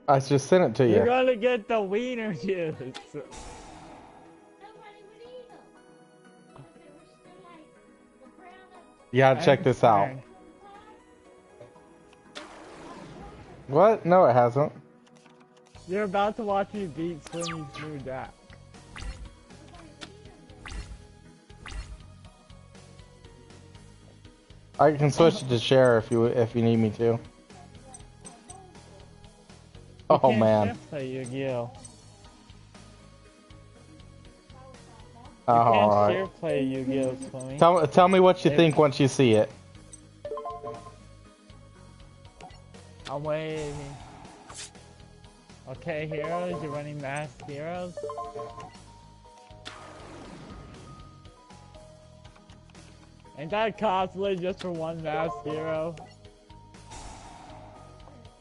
I just sent it to You're you. gonna get the wiener juice. You gotta check And this out. turn. What? No, it hasn't. You're about to watch me beat Swimmy's new deck. I can switch it to share if you need me to. You Oh can't man. shift play Yu-Gi-Oh. You can't Alright. share play Yu-Gi-Oh, Swimmy. Tell me what you think once you see it. I'm waiting. Okay, heroes, you're running masked heroes. Ain't that costly just for one masked hero?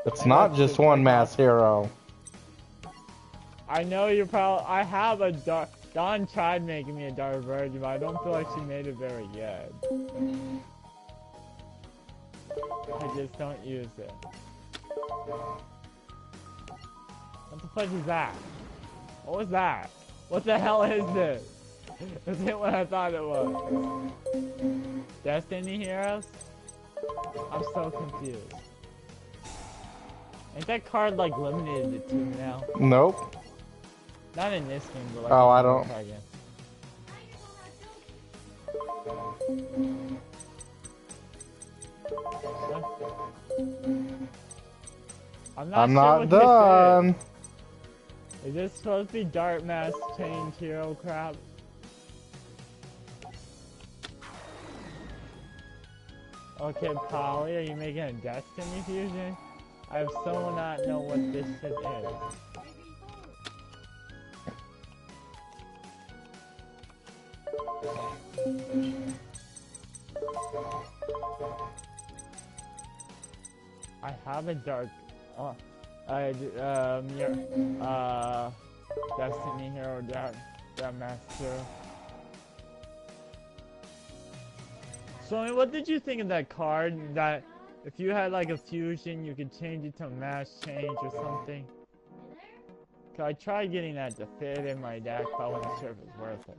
It's And not that's just super one mass costly. hero. I know you're probably. I have a dark. Dawn tried making me a dark virgin, but I don't feel like she made it very good. I just don't use it. What the fuck is that? What was that? What the hell is this? Is it what I thought it was? Destiny Heroes? I'm so confused. Ain't that card like limited to 2 now? Nope. Not in this game, but like Oh, in I the don't. card game. I'm sure not what done. this is. Is this supposed to be Dark Mass Change Hero crap? Okay, Polly, are you making a Destiny fusion? I so not know what this shit is. I have a dark, Destiny Hero, that master. So, what did you think of that card? That if you had like a fusion, you could change it to a mass change or something? Cause I tried getting that to fit in my deck, but I wasn't sure if it was worth it.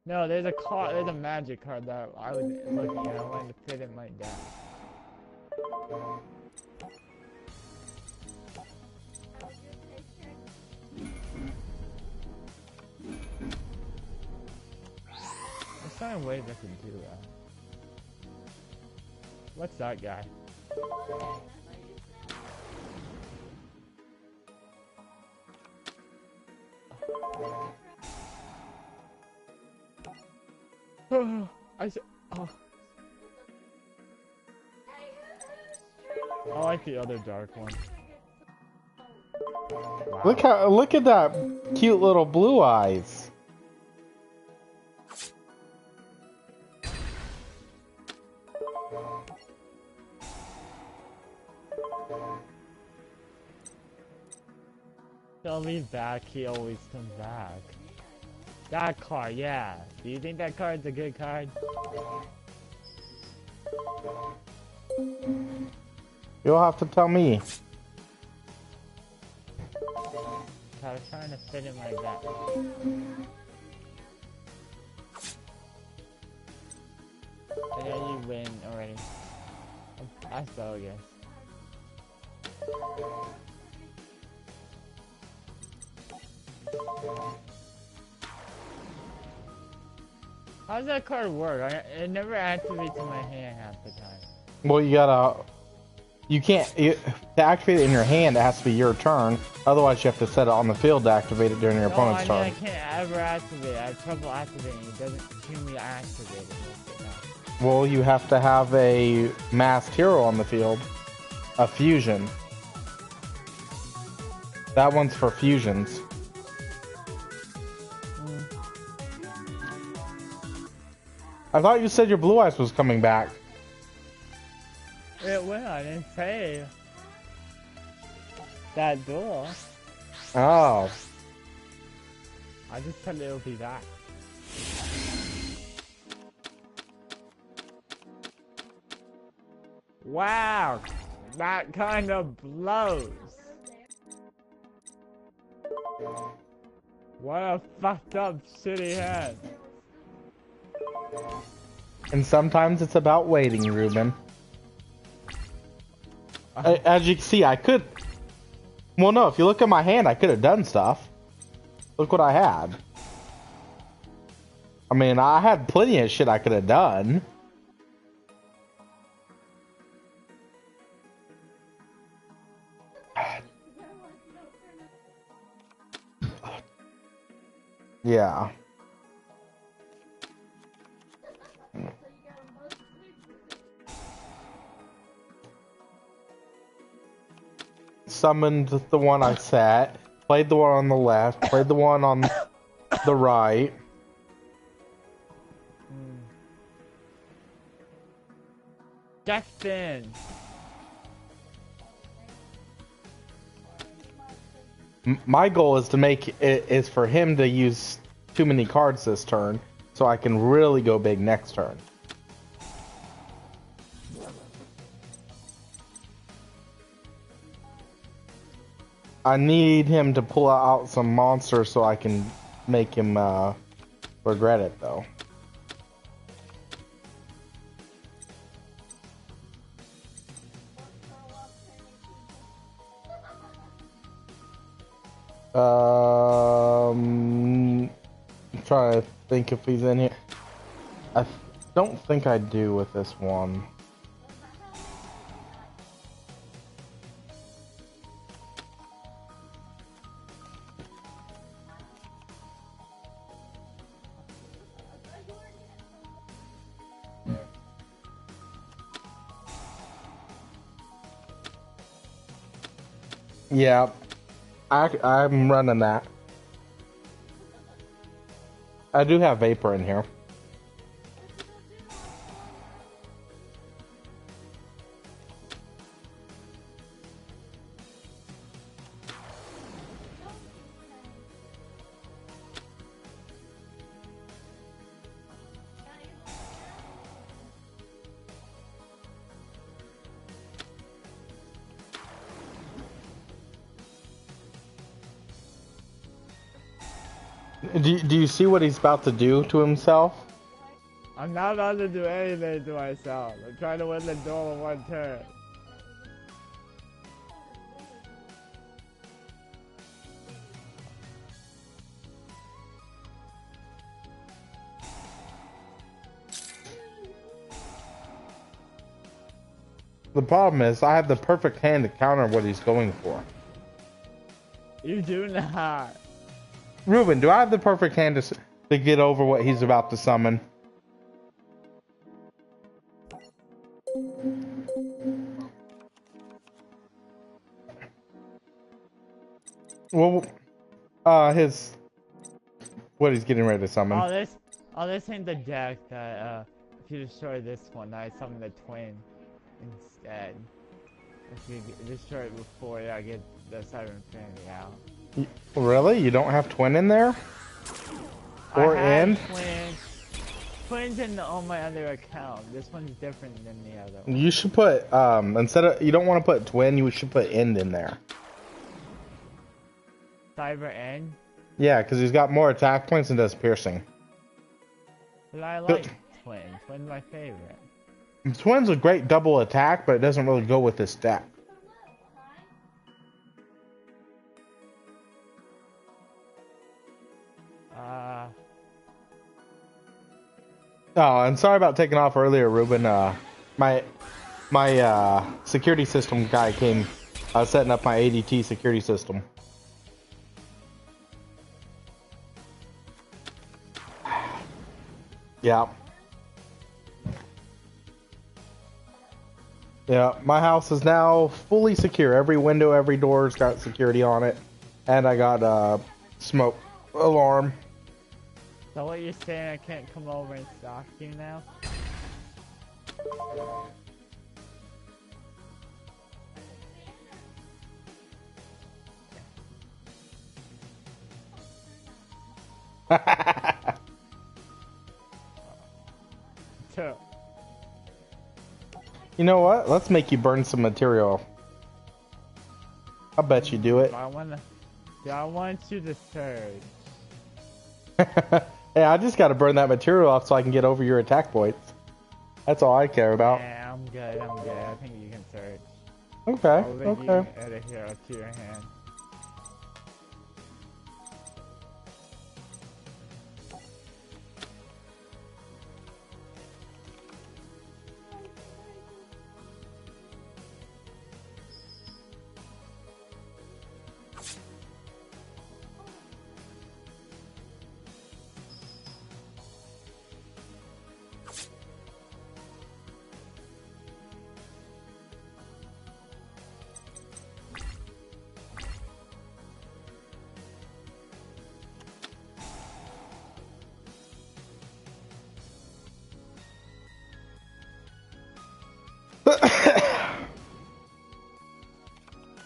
No, there's a magic card that I was looking at. I wanted to fit in my deck. There's some ways I can do that. What's that guy? I said, oh. I like the other dark one. Wow. Look at that cute little blue eyes. He'll be back, he always comes back. That card, yeah. Do you think that card's a good card? You'll have to tell me. I was trying to fit in my deck. And then you win already. I so guess. How does that card work? It never activates in my hand half the time. Well, you can't, to activate it in your hand, it has to be your turn. Otherwise, you have to set it on the field to activate it during your opponent's turn. I can't ever activate it. I have trouble activating it. It doesn't seem to be activated most of the time. Well, you have to have a masked hero on the field. A fusion. That one's for fusions. I thought you said your blue eyes was coming back. It will, I didn't say that duel. Oh. I just said it'll be back. Wow, that kind of blows. What a fucked up shitty head. And sometimes it's about waiting, Ruben. As you can see, I could... Well, no, if you look at my hand, I could have done stuff. Look what I had. I mean, I had plenty of shit I could have done. Yeah. Summoned the one I sat, played the one on the left, played the one on the right. Jackson. My goal is to make it is for him to use too many cards this turn, so I can really go big next turn. I need him to pull out some monsters so I can make him regret it, though. I'm trying to think if he's in here. I don't think I do with this one. Yeah, I'm running that. I do have Vapor in here. Do you see what he's about to do to himself? I'm not about to do anything to myself. I'm trying to win the duel in one turn. The problem is I have the perfect hand to counter what he's going for. You do not. Ruben, do I have the perfect hand to get over what he's about to summon? Well, what he's getting ready to summon. Oh, this ain't the deck that, if you destroy this one, I summon the twin instead. If you destroy it before, I get the Siren Infinity out. Really? You don't have twin in there? Or in? Twins on my other account. This one's different than the other one. You should put, instead of, you don't want to put twin, you should put end in there. Cyber End? Yeah, because he's got more attack points and does piercing. But I like Twin. Twin's my favorite. Twin's a great double attack, but it doesn't really go with this deck. Oh, and sorry about taking off earlier, Ruben. My security system guy came. I was setting up my ADT security system. Yeah. Yeah, my house is now fully secure. Every window, every door's got security on it. And I got a smoke alarm. So what you're saying, I can't come over and stalk you now? You know what? Let's make you burn some material. I'll bet you do it. I want you to search. Hey, I just gotta burn that material off so I can get over your attack points. That's all I care about. Yeah, I'm good. I think you can search. Okay, I'll okay. you add a hero to your hand.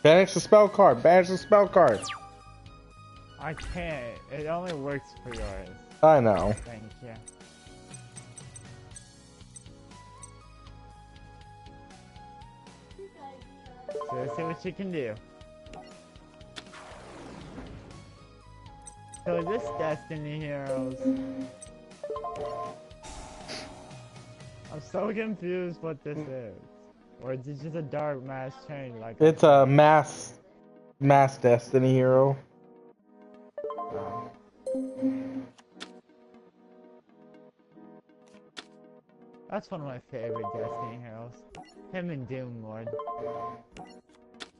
Banish the spell card. Banish the spell card. I can't. It only works for yours. I know. Thank you. So let's see what you can do. So this Destiny Heroes. I'm so confused what this is. Or is it just a dark mass chain like It's a mass Destiny hero. That's one of my favorite Destiny heroes. Him and Doom Lord.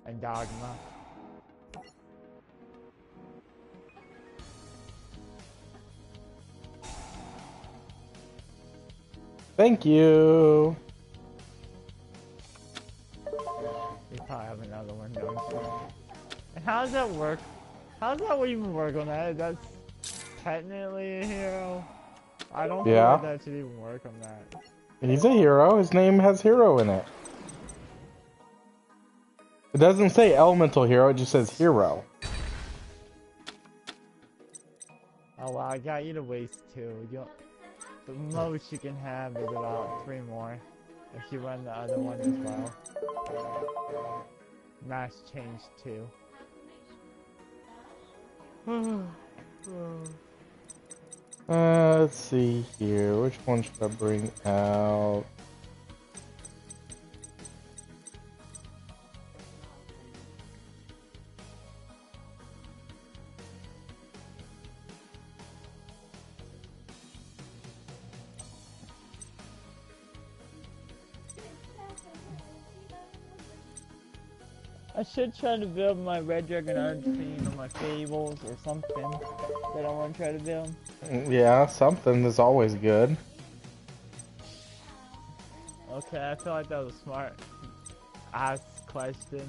And Dogma. Thank you. You probably have another one, don't you? And how does that work? How does that even work on that? That's technically a hero. I don't feel like that should even work on that. He's a hero. His name has hero in it. It doesn't say elemental hero, it just says hero. Oh wow, I got you to waste 2. The most you can have is about 3 more. If you run the other one as well. Mass change 2. Let's see here. Which one should I bring out? I should try to build my Red Dragon Unseen or my Fables or something that I want to try to build. Yeah, something is always good. Okay, I feel like that was a smart ask question.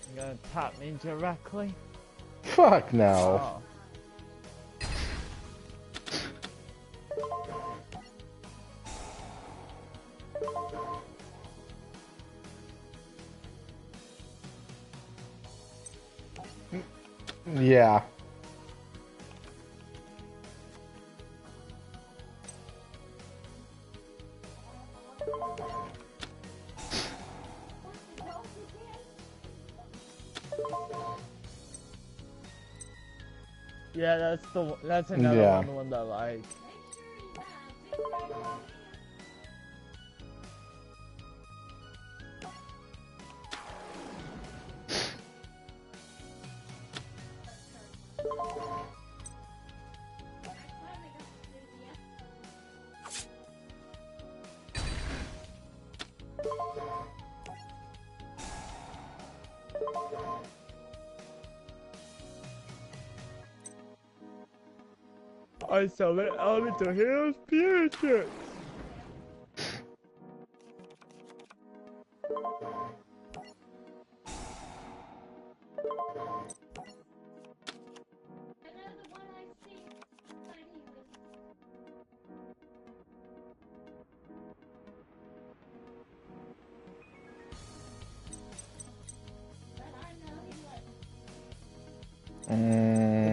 You're gonna tap me directly? Fuck no. Oh. Yeah. Yeah, that's another one that I like. I summon elemental heroes, period.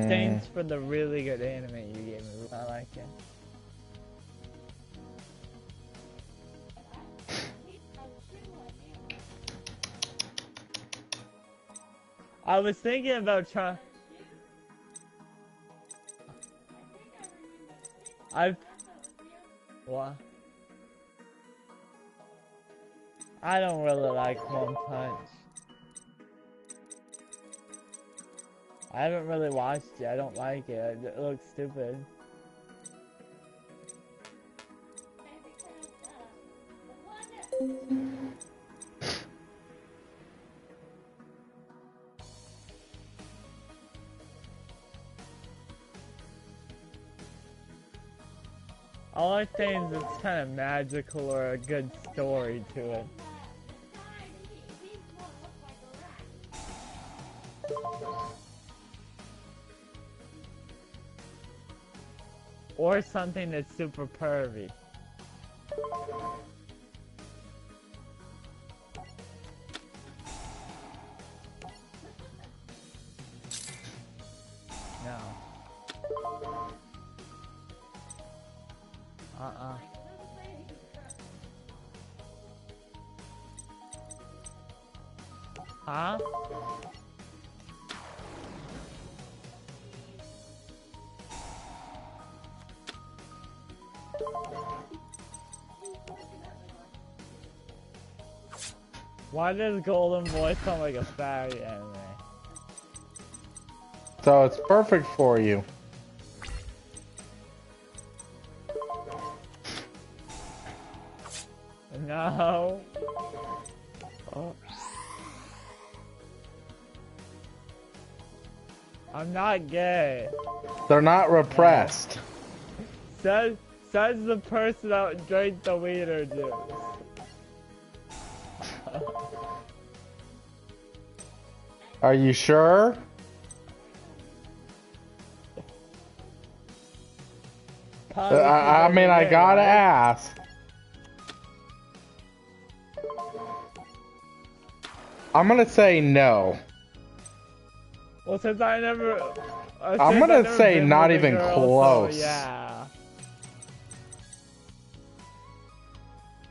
Thanks for the really good anime you gave me. I like it. I was thinking about trying. What? I don't really like One Punch. I haven't really watched it. I don't like it. It looks stupid. I like things that's kind of magical or a good story to it. Or something that's super pervy. No. Huh? Why does Golden Boy sound like a fairy anime? So it's perfect for you. No. Oh. I'm not gay. They're not repressed. Says the person that drank the wiener juice. Are you sure? I mean, I gotta ask. I'm gonna say no. Well, since I never... I'm gonna say not even close. So yeah.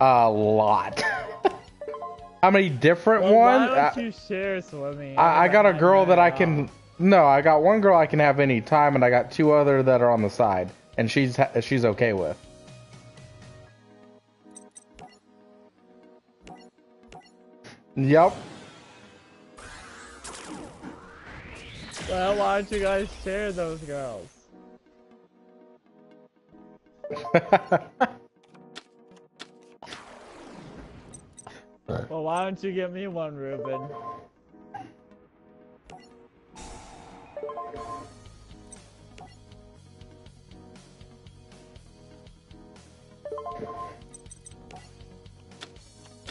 A lot. How many different ones? Why don't you share Swmmy? I got a girl that I can... No, I got one girl I can have any time, and I got two other that are on the side. And she's okay with. Yep. Well, why don't you guys share those girls? Well, why don't you give me one, Ruben?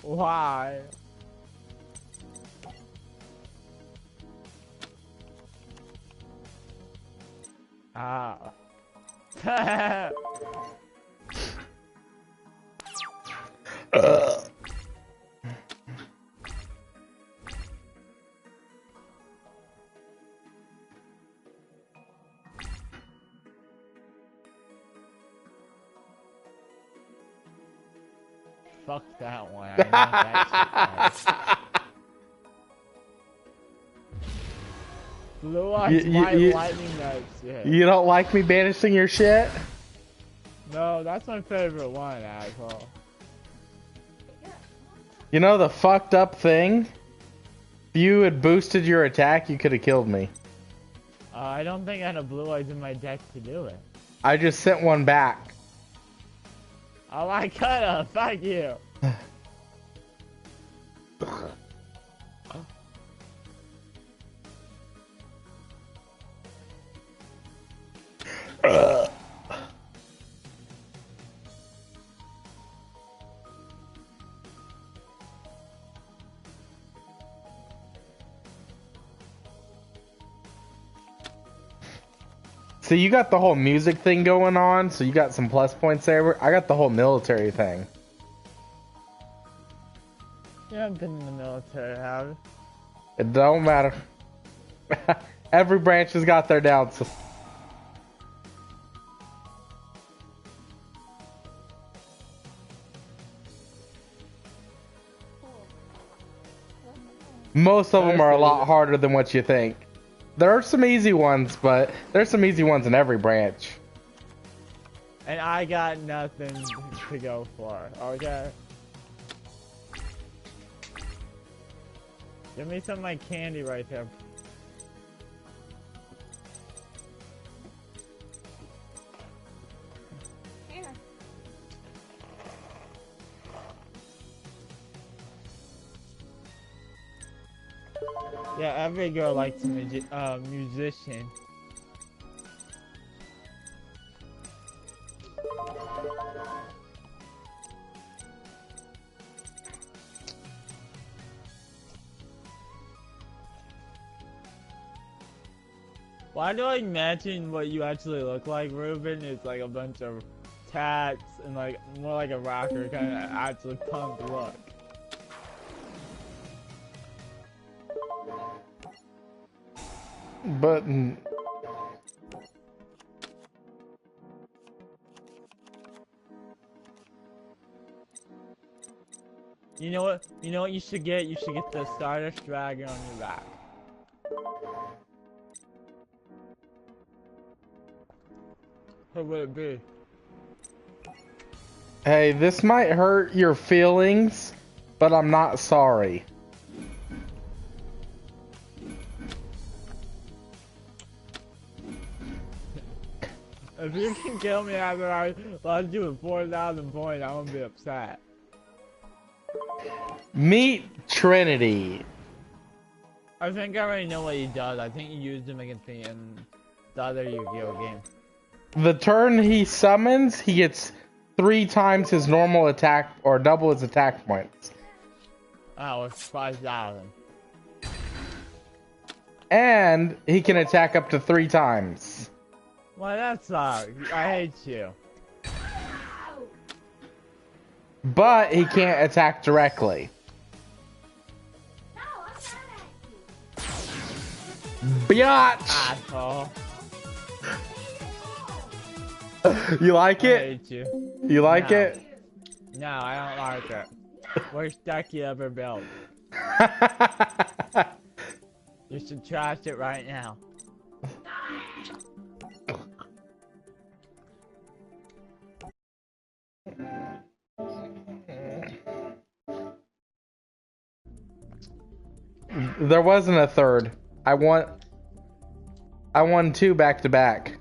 Why? Ah. Fuck that one. I know that shit. Blue Eyes White Lightning that shit. You don't like me banishing your shit? No, that's my favorite one, asshole. You know the fucked up thing? If you had boosted your attack, you could have killed me. I don't think I had a Blue Eyes in my deck to do it. I just sent one back. Oh, I could've. Fuck you. So you got the whole music thing going on, so you got some plus points there. I got the whole military thing. You haven't been in the military, have you? It don't matter. Every branch has got their doubts. Most of them are a lot harder than what you think. There are some easy ones, but there's some easy ones in every branch. And I got nothing to go for, okay? Give me some of my candy right there. Here. Yeah, every girl likes a musician. Why do I imagine what you actually look like, Ruben? It's like a bunch of tats and like more like a rocker kind of actually punk look. But You know what? You know what you should get? You should get the Stardust Dragon on your back. What would it be? hey, this might hurt your feelings, but I'm not sorry. If you can kill me after I lost you with 4,000 points, I won't be upset. Meet Trinity. I think I already know what he does. I think he used him against me in the other Yu-Gi-Oh game. The turn he summons, he gets 3 times his normal attack or double his attack points. Oh, it's 5,000. And he can attack up to 3 times. Well, that sucks. I hate you. But he can't attack directly. Biatch! Asshole. You like I it? hate you. You like No. it? No, I don't like it. Worst deck you ever built. You should trash it right now. There wasn't a third. I won 2 back to back.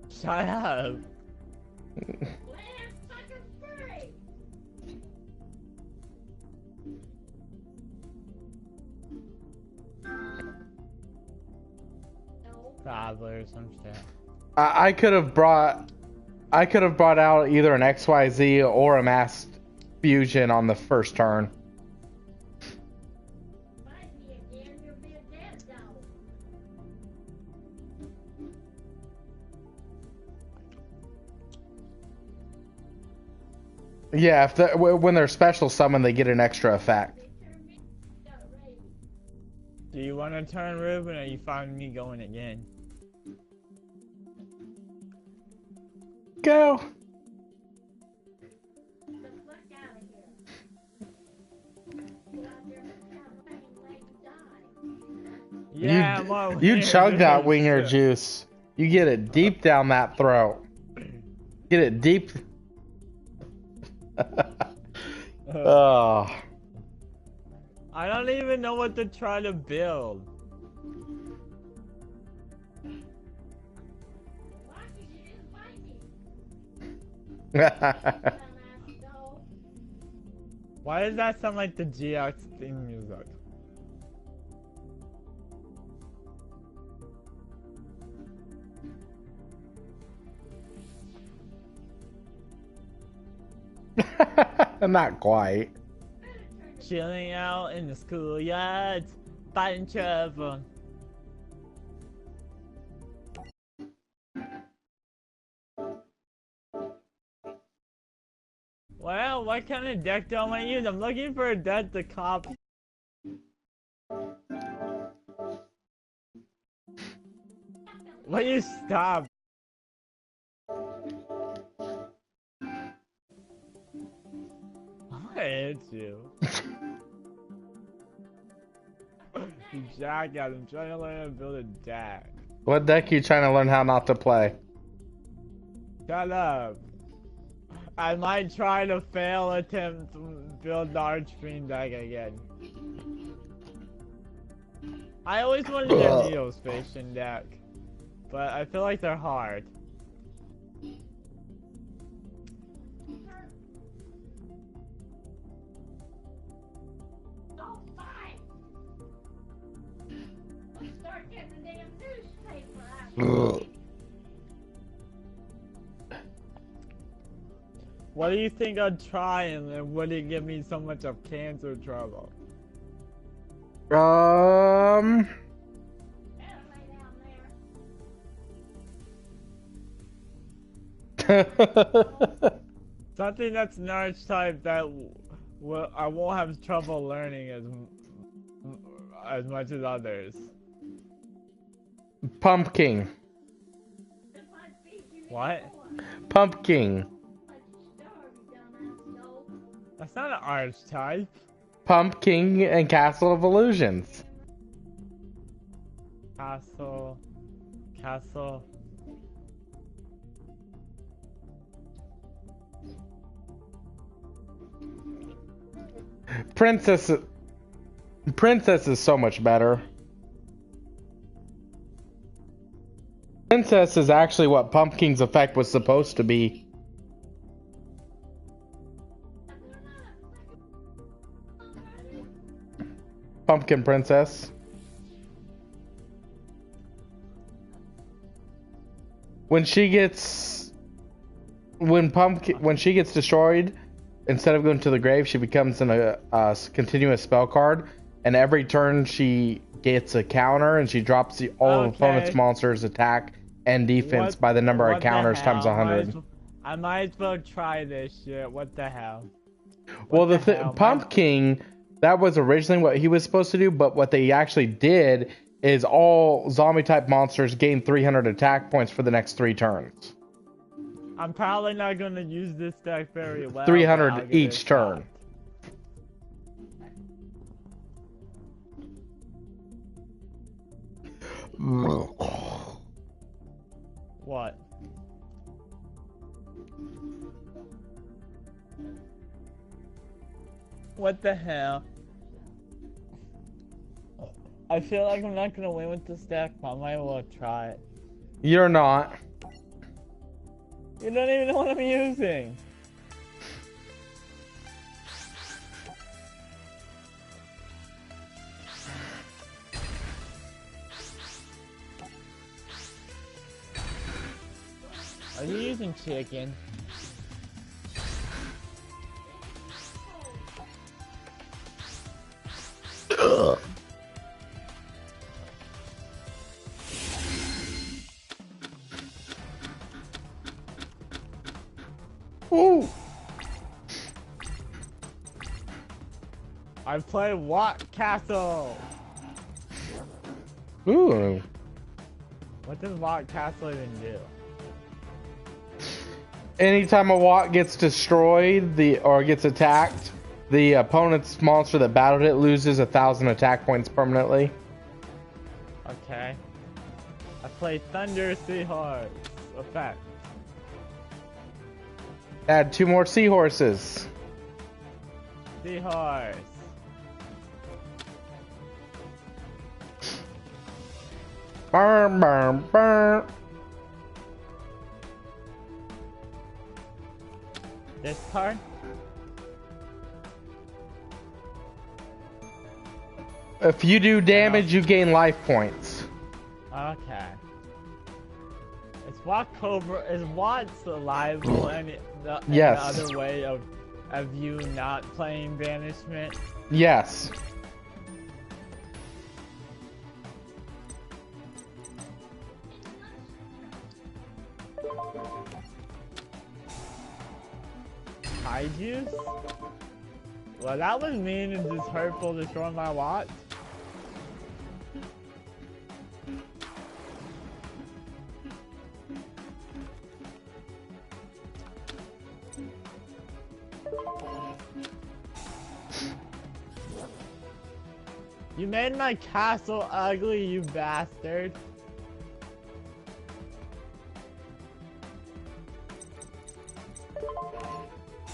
Shut up. Probably or some shit. I could have brought out either an XYZ or a masked fusion on the first turn. Yeah, when they're special summon, they get an extra effect. Do you want to turn, Ruben, or you find me going again? Go. Yeah, you chug that winger juice. You get it deep down that throat. Get it deep. Oh. I don't even know what to try to build. Why does that sound like the GX theme music? Not quite. Chilling out in the schoolyard, fighting trouble. what kind of deck do I want to use? I'm looking for a deck to copy. Will you stop? I hate you. You jackass, I'm trying to learn how to build a deck. What deck are you trying to learn how not to play? Shut up. I might try to fail attempt to build the Archfiend deck again. I always wanted a Neospacian deck, but I feel like they're hard. What do you think I'd try and would it give me so much of cancer trouble? Something that's an archetype that I won't have trouble learning as much as others. Pumpkin. What? Pumpkin. That's not an archetype. Pumpkin and Castle of Illusions. Castle. Princess is so much better. Princess is actually what Pumpkin's effect was supposed to be. Pumpkin Princess. When she gets destroyed, instead of going to the grave, she becomes a continuous spell card, and every turn she gets a counter, and she drops all of opponent's monsters' attack and defense by the number of counters times 100. I might as well try this shit. What the hell? Pumpkin, that was originally what he was supposed to do, but what they actually did is all zombie-type monsters gain 300 attack points for the next 3 turns. I'm probably not going to use this deck very well. 300 each turn. What? What the hell? I feel like I'm not gonna win with this deck, but I might as well try it. You're not. You don't even know what I'm using. Are you using chicken? Ooh. I play What Castle? Ooh. What does What Castle even do? Anytime a Watt gets destroyed, or gets attacked, the opponent's monster that battled it loses 1,000 attack points permanently. Okay. I play Thunder Seahorse effect. Add 2 more seahorses. Seahorse. Burn, burn, burn. This card? If you do damage, you gain life points. Okay. Is Watt's reliable any other way of you not playing Banishment? Yes. eye juice? Well, that was mean and just hurtful to destroy my watch. You made my castle ugly, you bastard.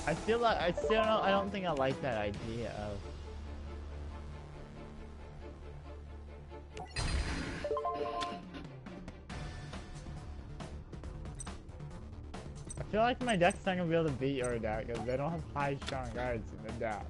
I feel like I don't think I like that idea of. I feel like my deck's not gonna be able to beat your deck because they don't have high strong guards in the deck.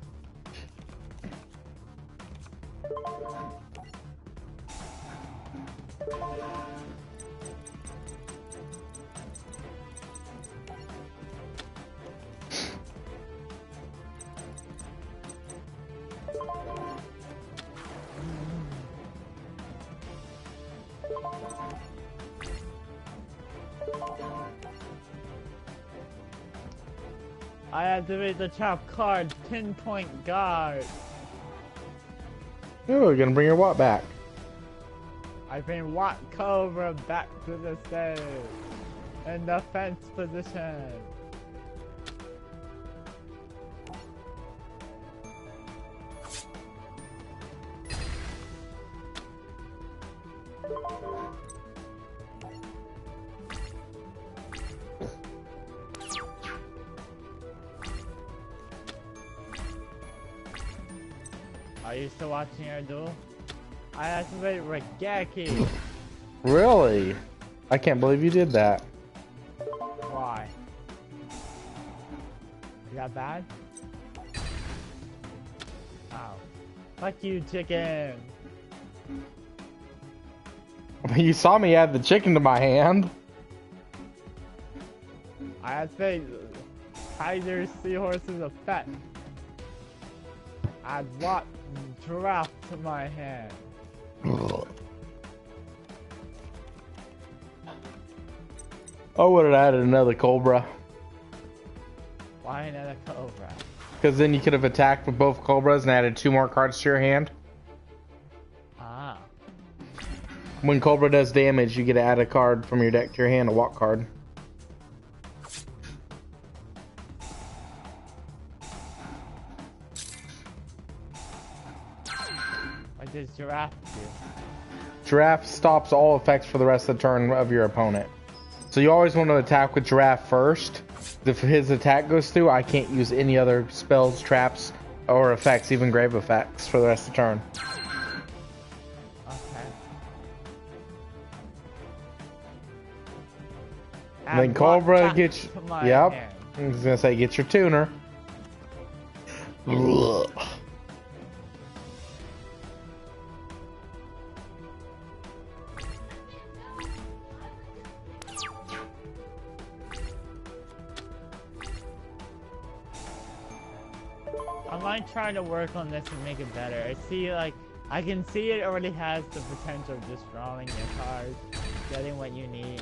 I activate the top card, pinpoint guard. Oh, we're gonna bring your Watt back. I bring Watt Cobra back to the stage. In defense position. Are you still watching our duel? I activate Regeki. Really? I can't believe you did that. Why? Is that bad? Oh. Fuck you, chicken. You saw me add the chicken to my hand. I activate Tiger Seahorse's effect. Add what? Giraffe to my hand. I would have added another Cobra. Why another Cobra? Because then you could have attacked with both Cobras and added 2 more cards to your hand. Ah. When Cobra does damage, you get to add a card from your deck to your hand, a walk card. What does Giraffe do? Giraffe stops all effects for the rest of the turn of your opponent. So you always want to attack with Giraffe first. If his attack goes through, I can't use any other spells, traps, or effects, even grave effects, for the rest of the turn. Okay. And then Cobra gets... Yep. hand. I was going to say, get your tuner. I might try to work on this and make it better. I see, like, I can see it already has the potential of just drawing your cards, getting what you need.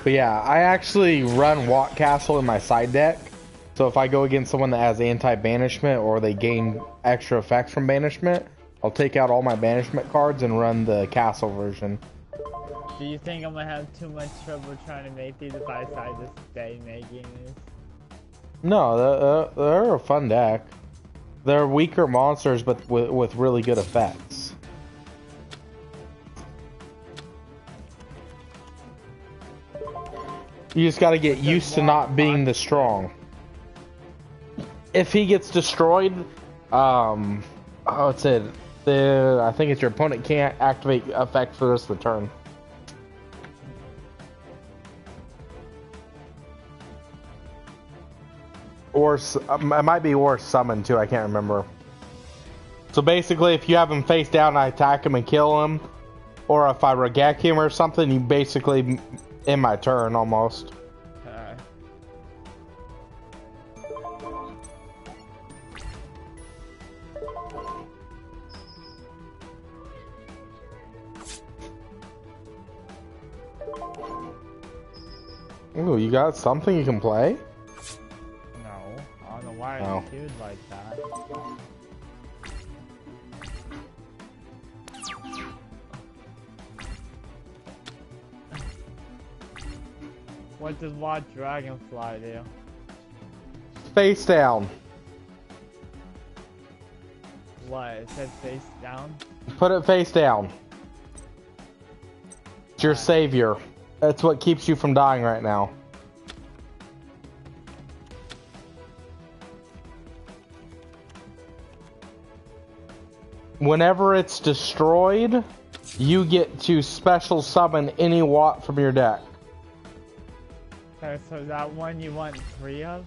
But yeah, I actually run Watt Castle in my side deck. So if I go against someone that has anti-banishment or they gain extra effects from banishment, I'll take out all my banishment cards and run the castle version. Do you think I'm gonna have too much trouble trying to make these if I decide to stay making this? No, they're a fun deck. They're weaker monsters, but with really good effects. You just gotta get used to not being the strong. if he gets destroyed, oh, it's it. I think it's your opponent can't activate effect for the rest of the turn. Or it might be or summon too. I can't remember. So basically, if you have him face down, I attack him and kill him, or if I regak him or something, you basically end my turn almost. Ooh, you got something you can play? No, I don't know why it's queued like that. What does what dragonfly do? Face down. What? It said face down? Put it face down. It's your savior. That's what keeps you from dying right now. Whenever it's destroyed, you get to special summon any Watt from your deck. Okay, so that one you want 3 of?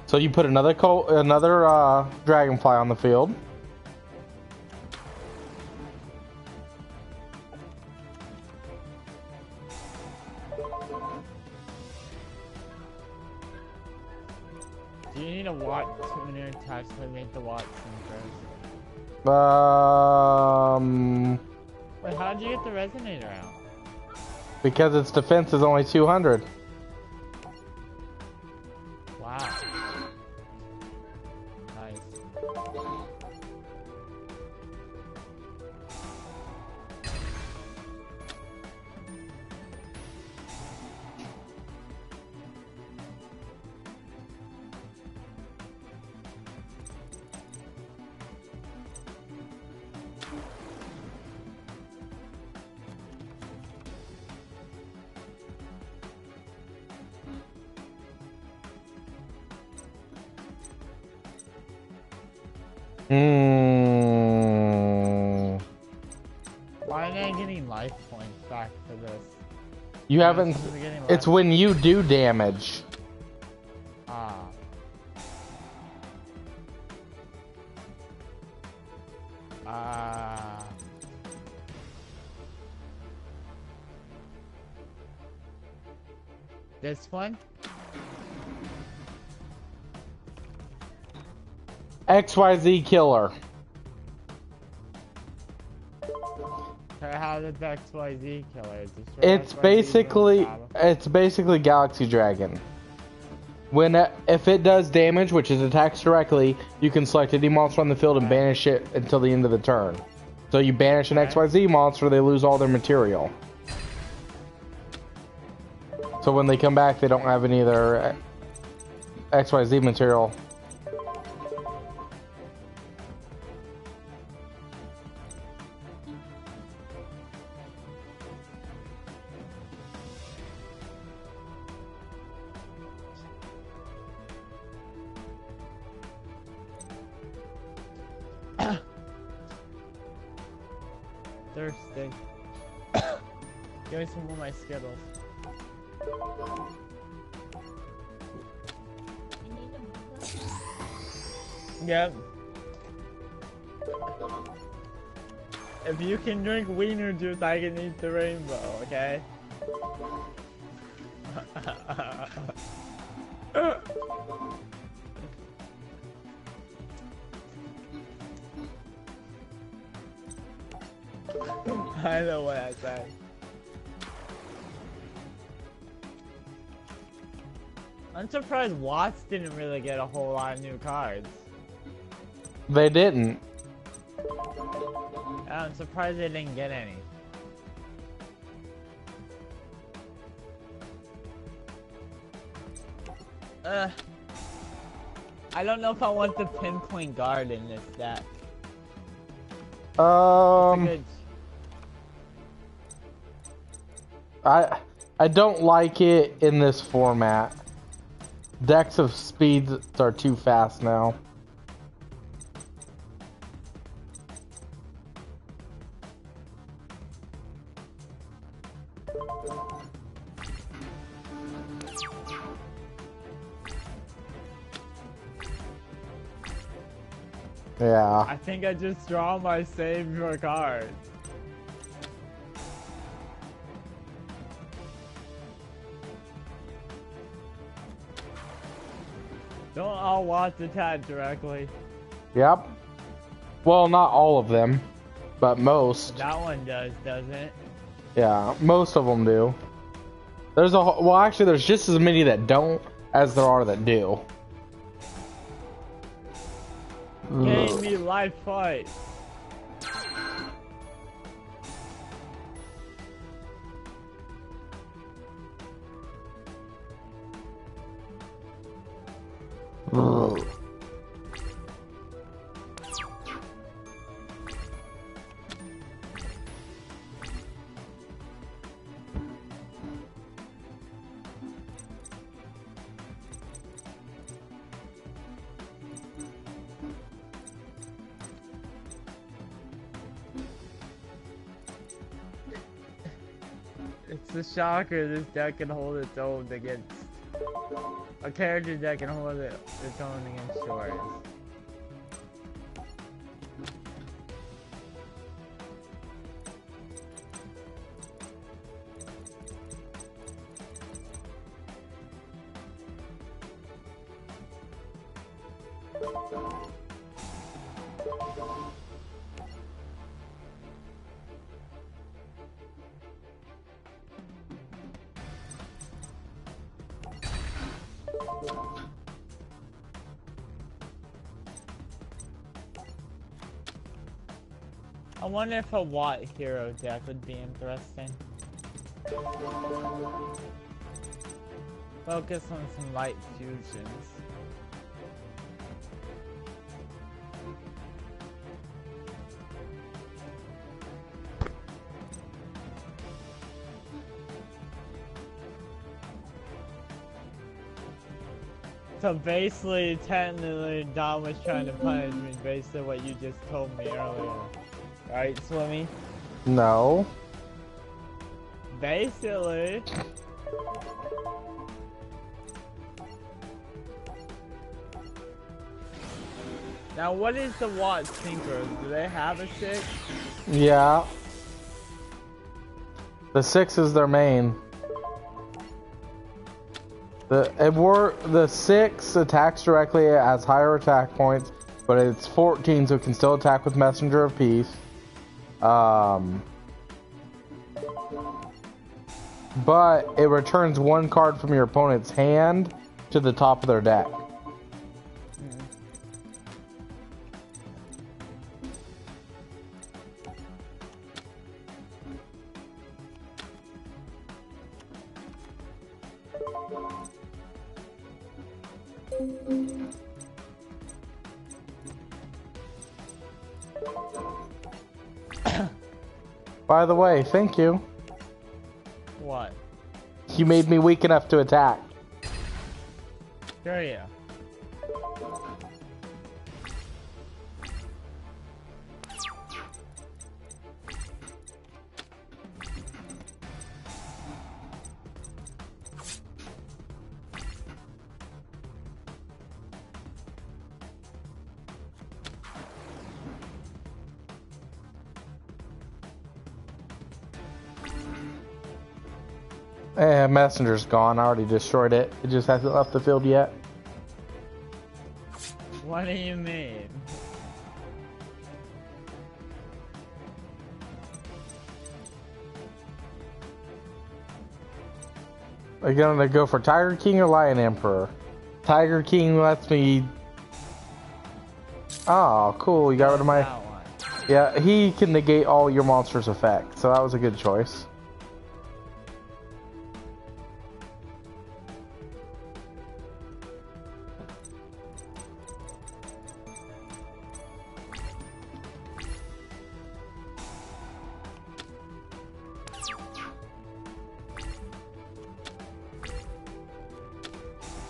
So you put another dragonfly on the field. Do you need a Watt tuner attached to make the Watt synchros? Wait, how'd you get the resonator out? Because its defense is only 200. Wow. Nice. Why am I getting life points back for this? You haven't. It's when you do damage. Ah. This one? XYZ killer. How did the XYZ killer? It's basically Galaxy Dragon. If it does damage, which is attacks directly, you can select any monster on the field and banish it until the end of the turn. So you banish an XYZ monster, they lose all their material. So when they come back, they don't have any of their XYZ material. Thirsty. Give me some of my Skittles. Yep. If you can drink wiener juice, I can eat the rainbow, okay? I know what I said. I'm surprised Watts didn't really get a whole lot of new cards. They didn't. I'm surprised they didn't get any. I don't know if I want the pinpoint guard in this deck. I don't like it in this format. Decks of speeds are too fast now. Yeah. I think I just draw my save your card. Don't all Watts attack directly. Yep. Well, not all of them, but most. That one does, doesn't it? Yeah, most of them do. There's well, actually, there's just as many that don't as there are that do. Gave me life fight. It's a shocker this deck can hold its own against a character that can hold its own against yours. I wonder if a Watt hero deck would be interesting. Focus on some light fusions. So basically, technically, Dom was trying to punish me based on what you just told me earlier. Right, Swmmy? No. Basically. Now, what is the Watt Synchro? Do they have a 6? Yeah. The 6 is their main. The 6 attacks directly, it has higher attack points, but it's 14, so it can still attack with Messenger of Peace. But it returns one card from your opponent's hand to the top of their deck. By the way, thank you. What? You made me weak enough to attack. Sure, yeah. Messenger's gone. I already destroyed it. It just hasn't left the field yet. What do you mean? Are you gonna go for Tiger King or Lion Emperor? Tiger King lets me... Oh, cool. You got rid of my... Yeah, he can negate all your monster's effects, so that was a good choice.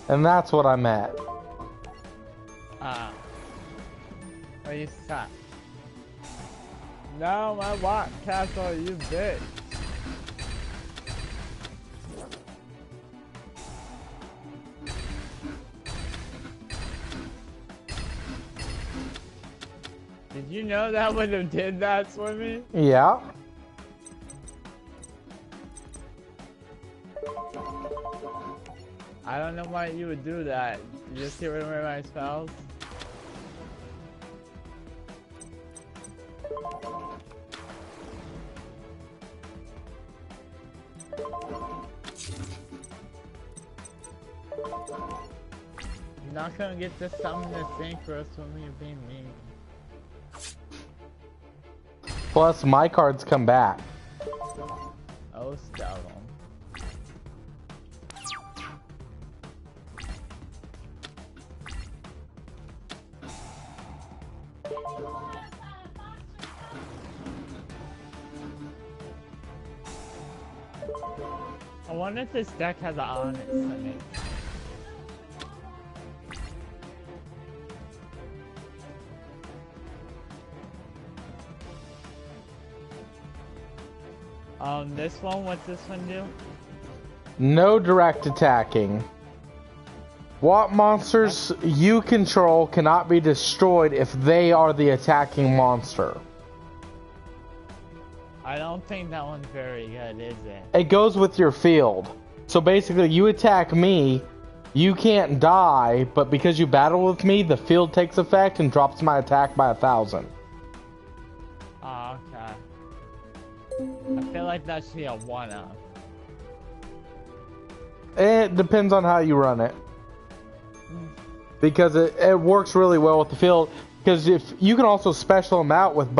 And that's what I'm at. Where you sat? No, my walk castle, you bitch. Did you know that would have did that, Swmmy? Yeah. I don't know why you would do that. You just get rid of my spells? I'm not gonna get this summon the synchro, Swmmy, you're being mean. Plus, my cards come back. Oh, stop 'em. I wonder if this deck has an Onyx in it. This one, what's this one do? No direct attacking. What monsters you control cannot be destroyed if they are the attacking monster. I don't think that one's very good, is it? It goes with your field. So basically, you attack me, you can't die, but because you battle with me, the field takes effect and drops my attack by 1,000. Oh, okay. I feel like that should be a 1-up. It depends on how you run it. Because it works really well with the field. Because if you can also special him out with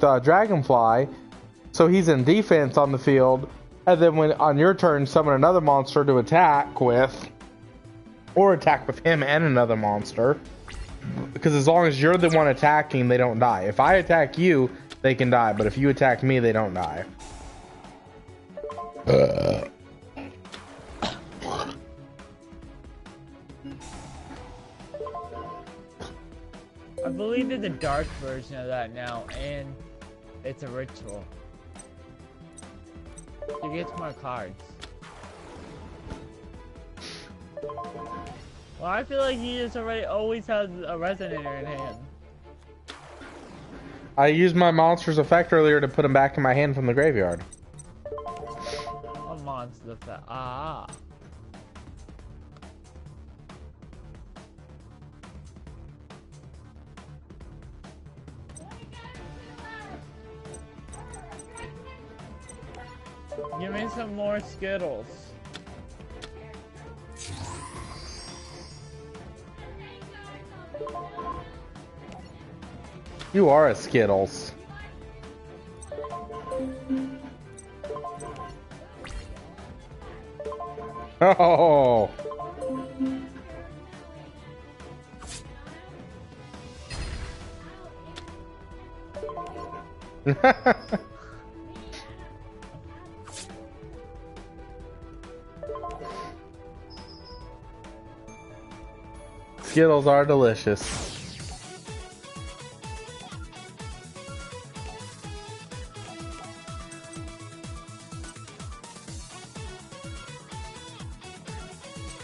Dragonfly, so he's in defense on the field, and then when on your turn summon another monster to attack with, or attack with him and another monster. Because as long as you're the one attacking, they don't die. If I attack you, they can die, but if you attack me, they don't die. I believe there's a dark version of that now, and it's a ritual. You get more cards. Well, I feel like he just already always has a resonator in hand. I used my monster's effect earlier to put him back in my hand from the graveyard. What monster effect? Ah. Give me some more Skittles. You are a Skittles. Oh. Skittles are delicious.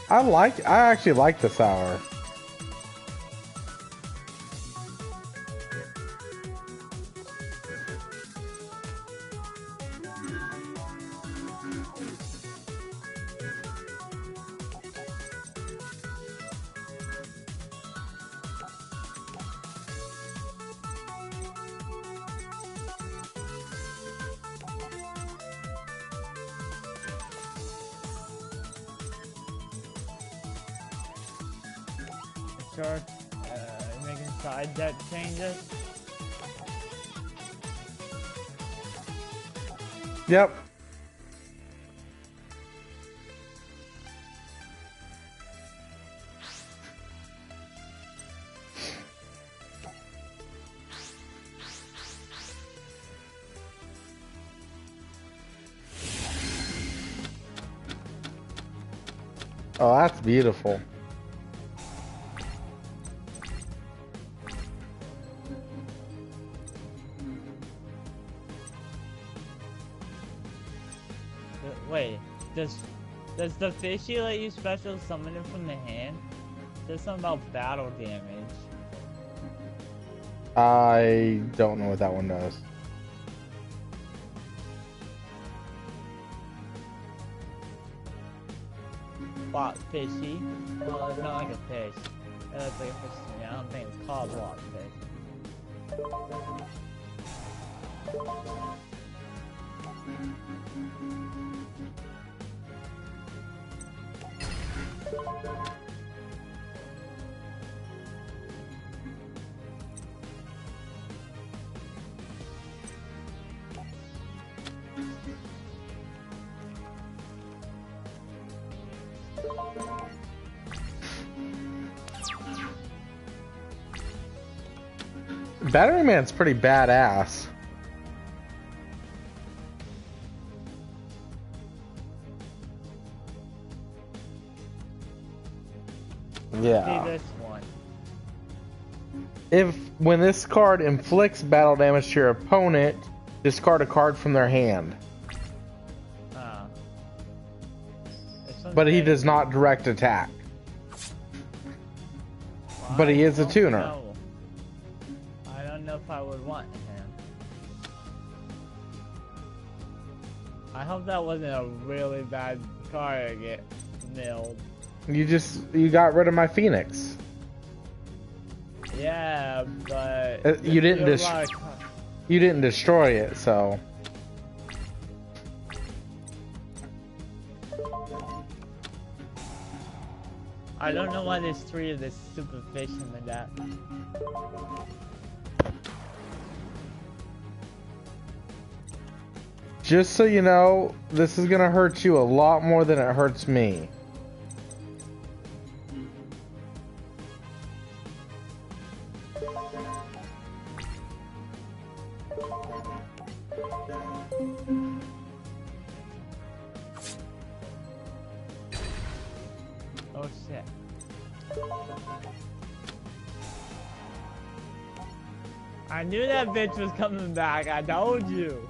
I actually like the sour. sure making side deck changes. Yep. Oh, that's beautiful. Wait, does the fishy let you special summon it from the hand? There's something about battle damage. I don't know what that one does. Block fishy? Well, it's not like a fish. It looks like a fish to me. I don't think it's called block fish. Battery Man's pretty badass. Yeah. See this one. When this card inflicts battle damage to your opponent, discard a card from their hand. But he does not direct attack. Well, but he is a tuner. I don't know if I would want him. I hope that wasn't a really bad card to get milled. You got rid of my Phoenix. Yeah, but you didn't destroy it, so. I don't know why there's 3 of this stupid fish in the deck. Just so you know, this is gonna hurt you a lot more than it hurts me. Oh shit. I knew that bitch was coming back, I told you.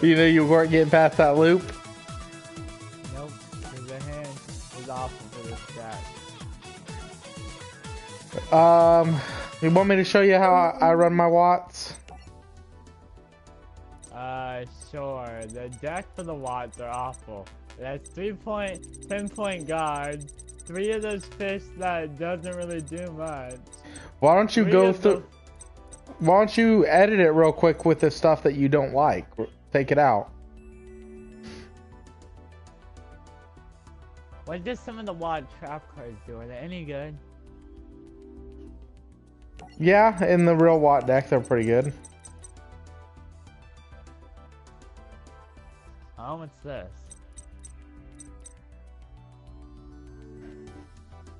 You know you weren't getting past that loop? Nope, there's a hand. You want me to show you how I run my Watts? Sure. The deck for the Watts are awful. It has 3-point, 10-point guard, 3 of those fish that doesn't really do much. Why don't you go through? Why don't you edit it real quick with the stuff that you don't like? Take it out. What does some of the Watt trap cards do? Are they any good? Yeah, in the real Watt deck, they're pretty good. Oh, what's this?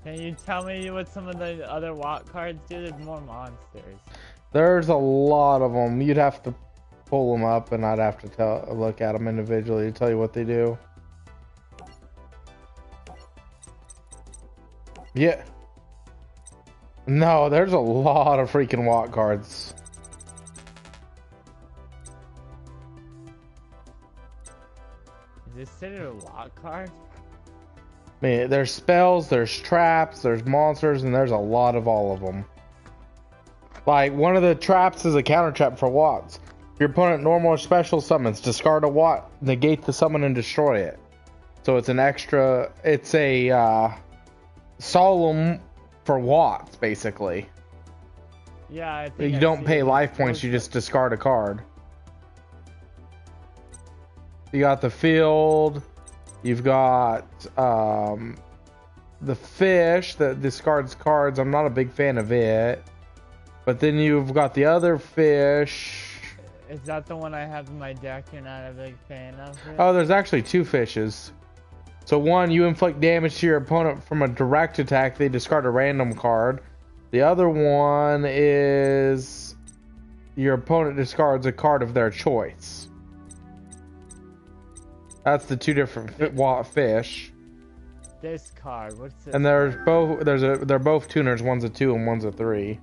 Can you tell me what some of the other Watt cards do? There's more monsters. There's a lot of them. You'd have to pull them up, and I'd have to look at them individually to tell you what they do. Yeah. No, there's a lot of freaking Watt cards. Is this considered a Watt card? I mean, there's spells, there's traps, there's monsters, and there's a lot of all of them. Like, one of the traps is a counter trap for Watts. If your opponent normal or special summons, discard a Watt, negate the summon, and destroy it. So it's an extra, it's a solemn for Watts, basically. Yeah, I think you don't pay life points, you just discard a card. You got the field, you've got the fish that discards cards. I'm not a big fan of it. But then you've got the other fish. Is that the one I have in my deck you're not a big fan of? It? Oh, there's actually 2 fishes. So one, you inflict damage to your opponent from a direct attack. They discard a random card. The other one is your opponent discards a card of their choice. That's the 2 different fish. This card, what's this? And there's both. They're both tuners. One's a 2 and one's a 3.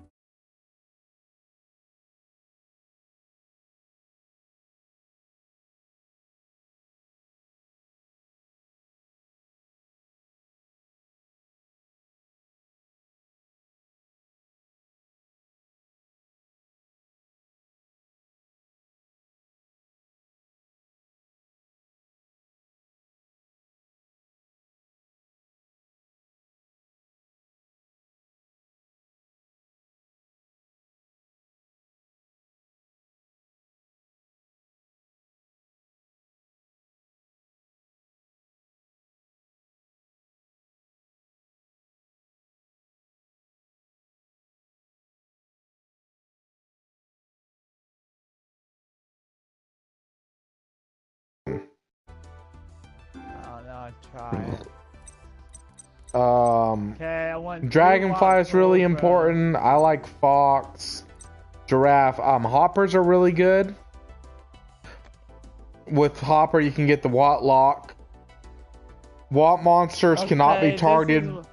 Oh no, try it. Okay, I want Dragonfly is really important. I like Fox, Giraffe. Hoppers are really good. With Hopper, you can get the Watt Lock. Watt monsters cannot be targeted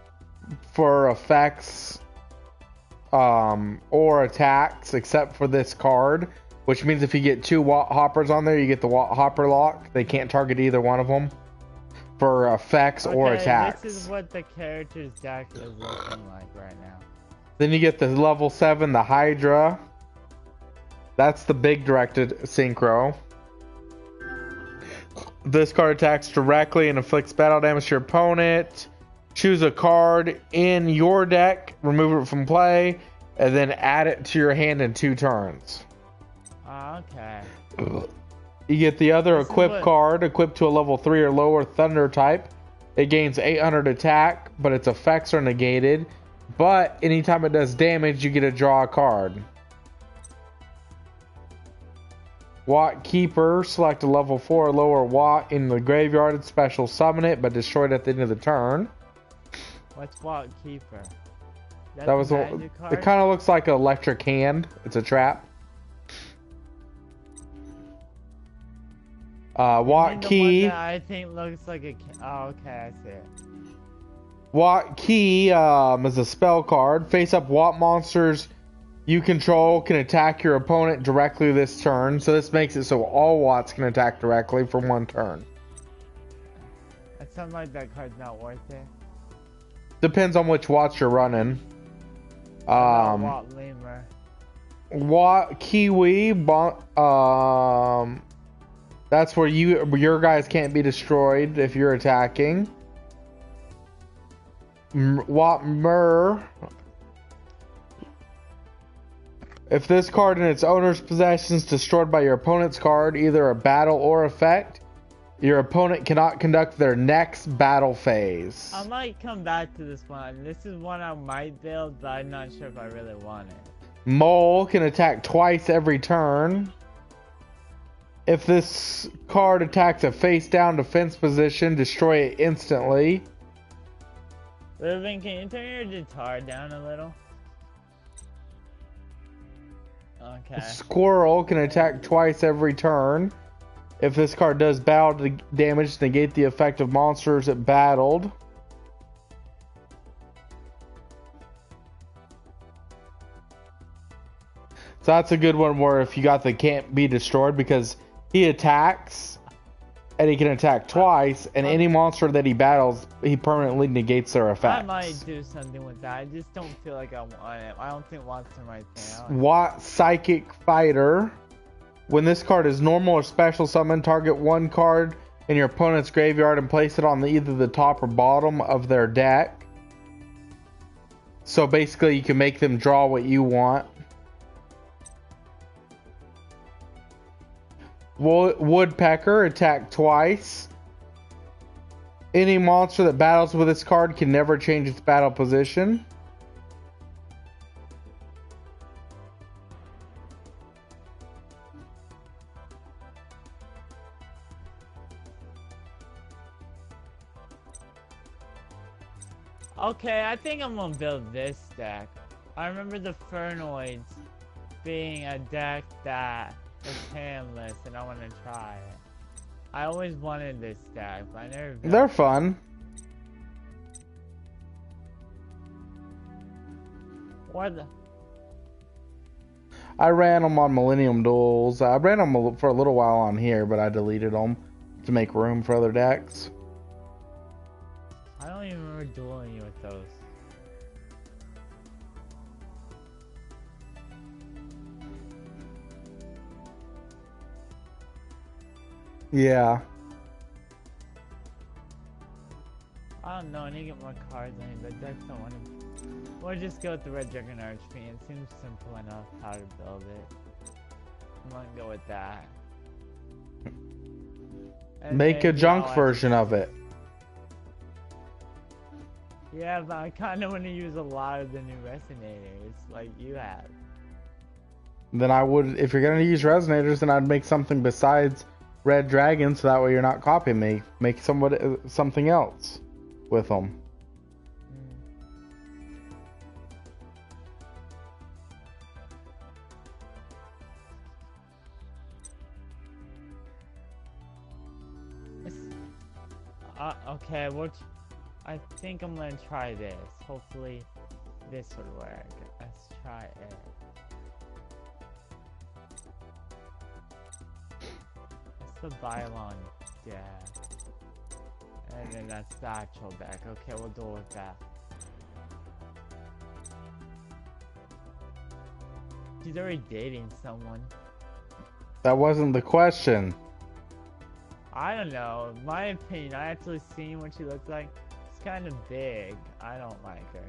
for effects or attacks except for this card, which means if you get 2 Watt Hoppers on there, you get the Watt Hopper Lock. They can't target either one of them for effects or attacks. This is what the character's deck is looking like right now. Then you get the level 7, the Hydra. That's the big directed synchro. This card attacks directly and inflicts battle damage to your opponent. Choose a card in your deck, remove it from play, and then add it to your hand in 2 turns. Okay. You get the other equip card, equipped to a level 3 or lower thunder type. It gains 800 attack, but its effects are negated. But anytime it does damage, you get to draw a card. Watt Keeper, select a level 4 or lower Watt in the graveyard and special summon it, but destroy it at the end of the turn. What's Watt Keeper? That was it. Kind of looks like an electric hand. It's a trap. Watt Key. The one that I think looks like a. Oh, okay, I see it. Watt Key is a spell card. Face up Watt monsters you control can attack your opponent directly this turn. So this makes it so all Watts can attack directly for 1 turn. That sounds like that card's not worth it. Depends on which Watts you're running. What lemur? What Kiwi? That's where your guys can't be destroyed if you're attacking. What Mur? If this card in its owner's possession is destroyed by your opponent's card, either a battle or effect, your opponent cannot conduct their next battle phase. I might come back to this one. This is one I might build, but I'm not sure if I really want it. Mole can attack twice every turn. If this card attacks a face-down defense position, destroy it instantly. Ruben, can you turn your guitar down a little? Okay. Squirrel can attack twice every turn. If this card does battle damage, negate the effect of monsters it battled. So that's a good one where if you got the can't be destroyed, because he attacks and he can attack twice, and any monster that he battles, he permanently negates their effects. I might do something with that. I just don't feel like I want it. I don't think Watson right there. What Psychic Fighter. When this card is normal or special summon, target one card in your opponent's graveyard and place it on either the top or bottom of their deck. So basically you can make them draw what you want. Woodpecker, attack twice. Any monster that battles with this card can never change its battle position. Okay, I think I'm gonna build this deck. I remember the Fernoids being a deck that was handless, and I want to try it. I always wanted this deck, but I never built They're fun. What the? I ran them on Millennium Duels. I ran them for a little while on here, but I deleted them to make room for other decks. I don't even remember dueling you with those. Yeah. I don't know, I need to get more cards. I mean, the decks don't want to. Or just go with the Red Dragon Archfiend. It seems simple enough how to build it. I'm gonna go with that. And Make a junk version of it. Yeah, but I kind of want to use a lot of the new resonators, like you have. Then I would, if you're gonna use resonators, then I'd make something besides Red Dragon, so that way you're not copying me. Make something else with them. Okay, I think I'm gonna try this. Hopefully, this would work. Let's try it. It's the Bylon deck. And then that Satchel deck. Okay, we'll deal with that. She's already dating someone. That wasn't the question. I don't know. In my opinion, I actually seen what she looks like. She's kind of big. I don't like her.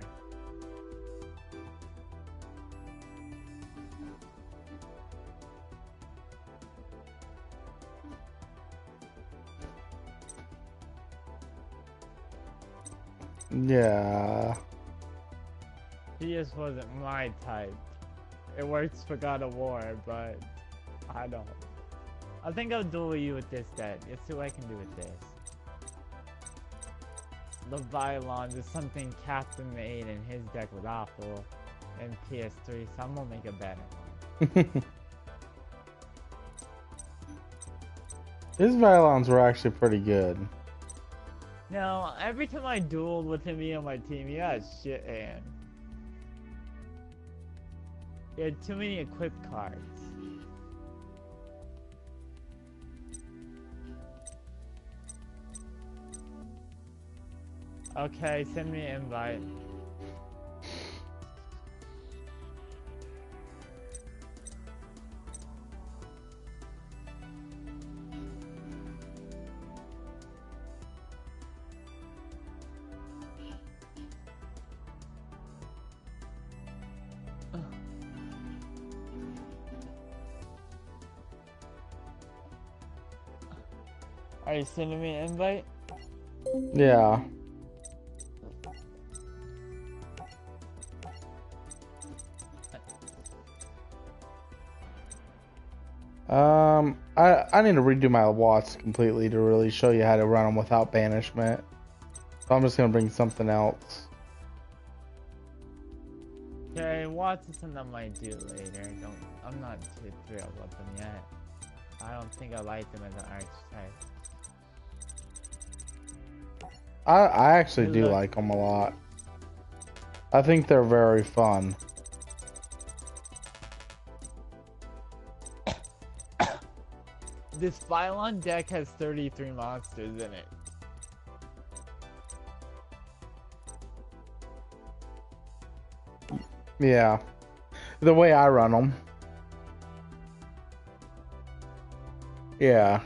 Yeah. She just wasn't my type. It works for God of War, but I don't. I think I'll duel you with this deck. Let's see what I can do with this. The Vylons is something Captain made and his deck was awful in PS3, so I'm gonna make a better one. His Vylons were actually pretty good. No, every time I dueled with him being on my team, he had shit hand. He had too many equipped cards. Okay, send me an invite. Are you sending me an invite? Yeah. I need to redo my watts completely to really show you how to run them without banishment. So I'm just gonna bring something else. Okay, Watts is something I might do later. I'm not too thrilled with them yet. I don't think I like them as an archetype. I actually do like them a lot. I think they're very fun. This Phylon deck has 33 monsters in it. Yeah. The way I run them. Yeah.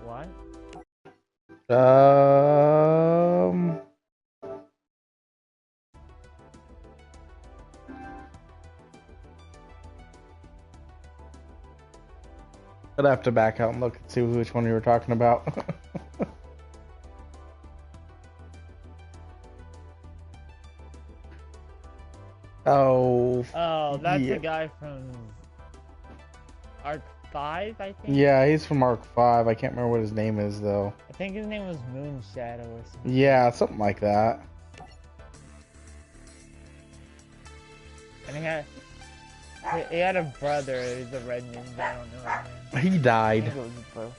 What? I'd have to back out and look and see which one you were talking about. Oh, that's yeah. the guy from Arc 5, I think? Yeah, he's from Arc 5. I can't remember what his name is, though. I think his name was Moon Shadow or something. Yeah, something like that. And he had a brother, he's a red ninja, I don't know his name. He died. I think it was bro.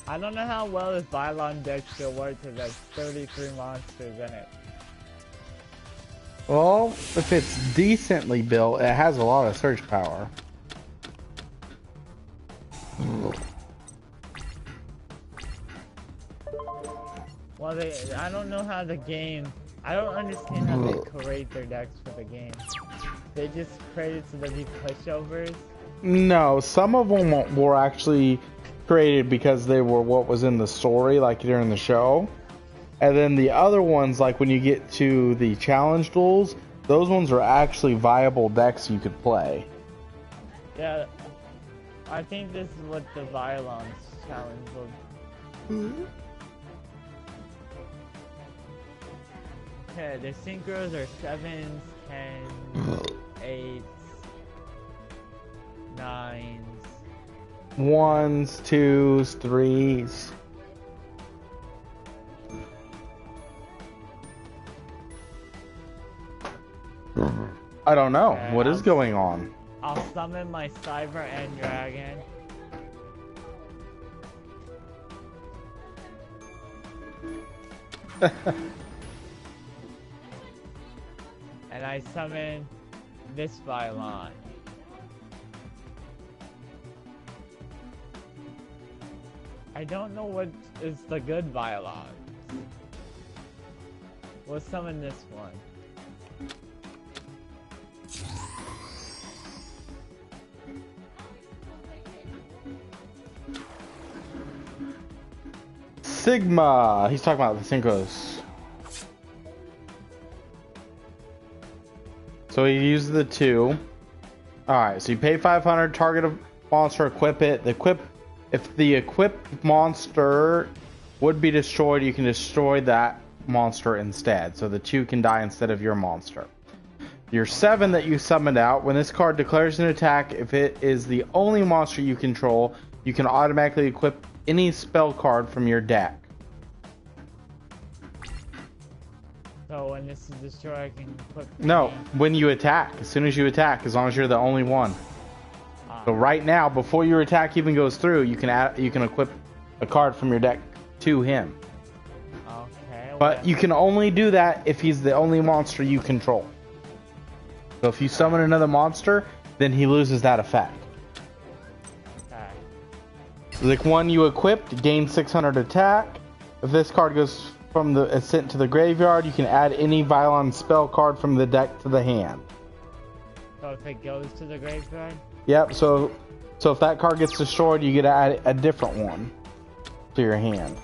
I don't know how well this Bylon deck still works because there's 33 monsters in it. Well, if it's decently built, it has a lot of search power. Well, I don't know how the game, I don't understand how they create their decks for the game. They just create it so they be pushovers? No, some of them were actually created because they were what was in the story, like during the show. And then the other ones, like when you get to the challenge duels, those ones are actually viable decks you could play. Yeah, I think this is what the Violence challenge was. Okay, the synchros are 7s, 10s, 8s, 9s. 1s, 2s, 3s. I don't know. Okay, what is going on? I'll summon my Cyber and Dragon. And I summon this Phylon. I don't know what is the good Phylon. We'll summon this one. Sigma. He's talking about the synchros. So he uses the 2. Alright, so you pay 500, target a monster, equip it. If the equipped monster would be destroyed, you can destroy that monster instead. So the 2 can die instead of your monster. Your 7 that you summoned out, when this card declares an attack, if it is the only monster you control, you can automatically equip any spell card from your deck. So when this is destroyed, I can equip. No, when you attack. As soon as you attack, as long as you're the only one. So right now, before your attack even goes through, you can equip a card from your deck to him. Okay. But you can only do that if he's the only monster you control. So if you summon another monster, then he loses that effect. Okay. Like one you equipped, gain 600 attack. If this card goes from the sent to the graveyard, you can add any Vylon spell card from the deck to the hand. So if it goes to the graveyard? Yep, so So if that card gets destroyed, you get to add a different one to your hand.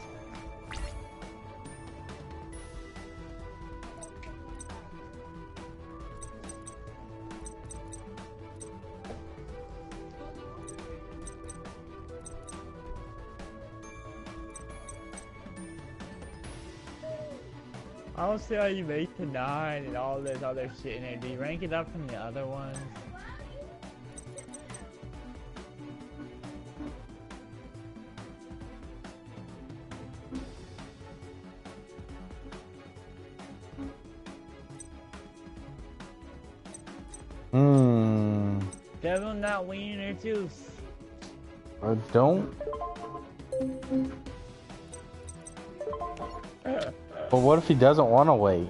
I don't see how you make the 9 and all this other shit in it. Do you rank it up from the other ones? Devil not wiener juice. I don't. But what if he doesn't want to wait?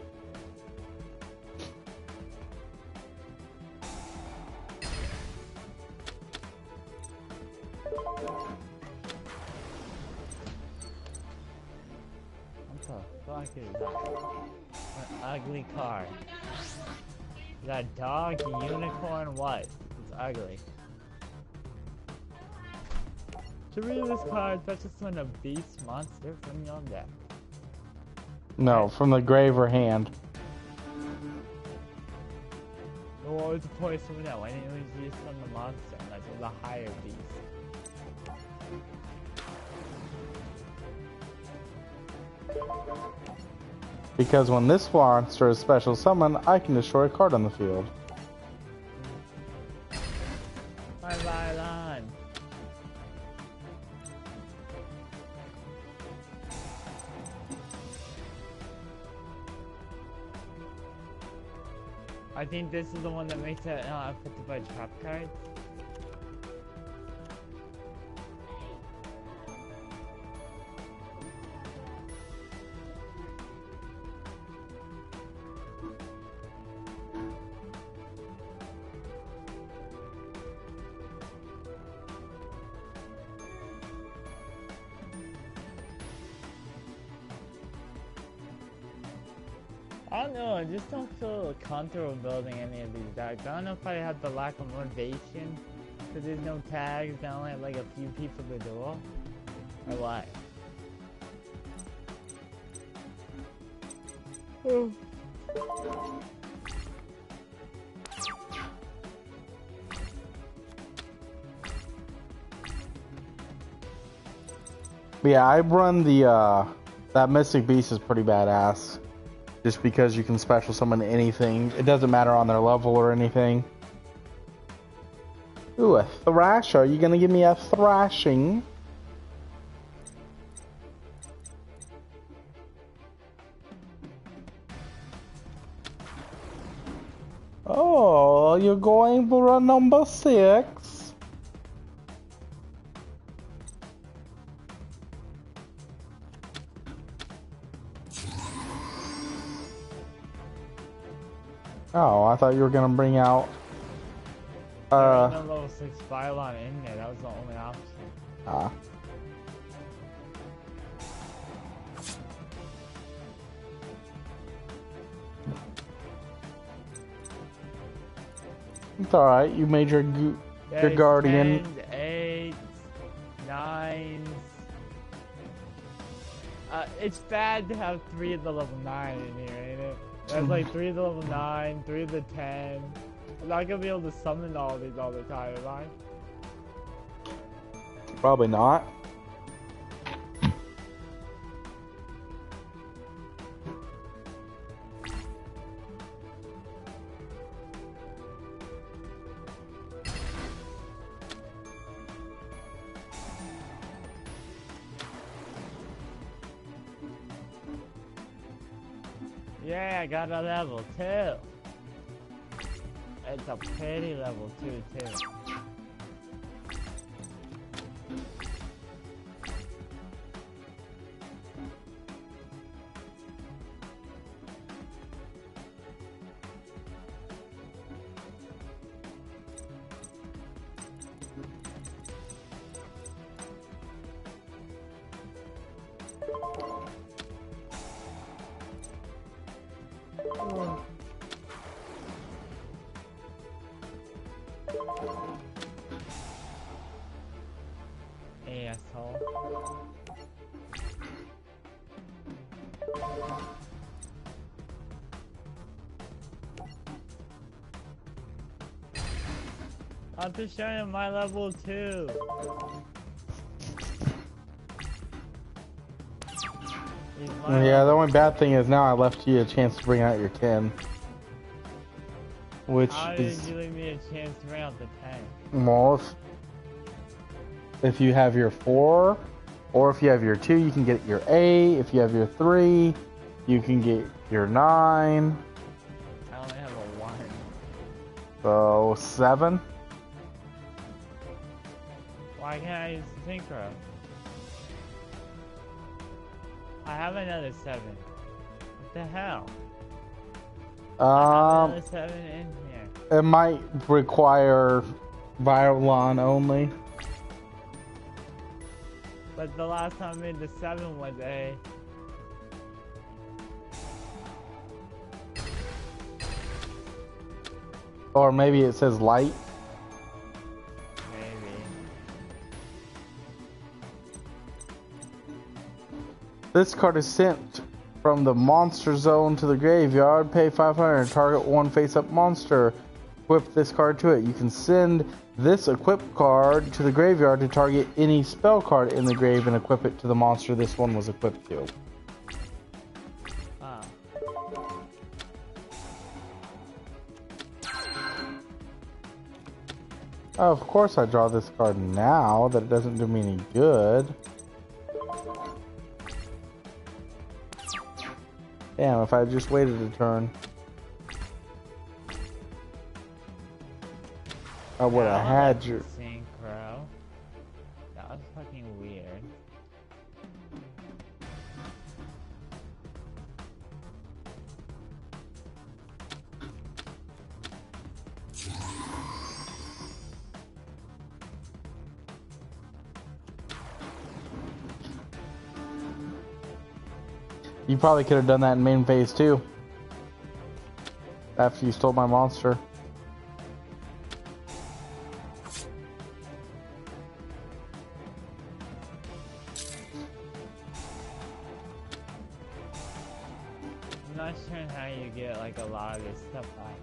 What the fuck is that? An ugly card. Is that dog, unicorn, what? It's ugly. To read this card, fetch just when a beast monster from your deck. No, from the grave or hand. Well, what was the point of doing that? Why didn't we use from the monster? That's the higher beast. Because when this monster is special summon, I can destroy a card on the field. My violin. I think this is the one that makes it affected by trap cards. I don't know, I just don't feel comfortable building any of these decks. I don't know if I have the lack of motivation, because there's no tags, I only have like a few people to duel, or what? But yeah, I run the, that Mystic Beast is pretty badass. Just because you can special summon anything. It doesn't matter on their level or anything. Ooh, a thrash. Are you gonna give me a thrashing? Oh, you're going for a number 6? Oh, I thought you were gonna bring out There was no level 6 Bylon in there, that was the only option. Ah. It's alright, you made your guardian. 10s, 8s, 9s. It's bad to have 3 of the level 9 in here, ain't it? There's like 3 of the level 9, 3 of the 10. I'm not gonna be able to summon all these all the time, am I? Probably not. Yeah, I got a level 2. It's a pretty level 2 too. I'm just showing my level 2. Yeah, the only bad thing is now I left you a chance to bring out your 10. Which How is... did you leave me a chance to bring out the 10? Well, if you have your 4, or if you have your 2, you can get your 8. If you have your 3, you can get your 9. I only have a 1. So, 7. Why can't I use the synchro? I have another 7. What the hell? I have another 7 in here. It might require Violon only. But the last time I made the 7 was a... Or maybe it says light. Maybe. This card is sent from the monster zone to the graveyard. Pay 500. Target one face-up monster. Equip this card to it. You can send this equip card to the graveyard to target any spell card in the grave and equip it to the monster this one was equipped to. Oh, of course I draw this card now. That it doesn't do me any good. Damn, if I just waited a turn, I would have had your... Synchro. That was fucking weird. You probably could have done that in main phase too. After you stole my monster. I'm not sure how you get like a lot of this stuff back.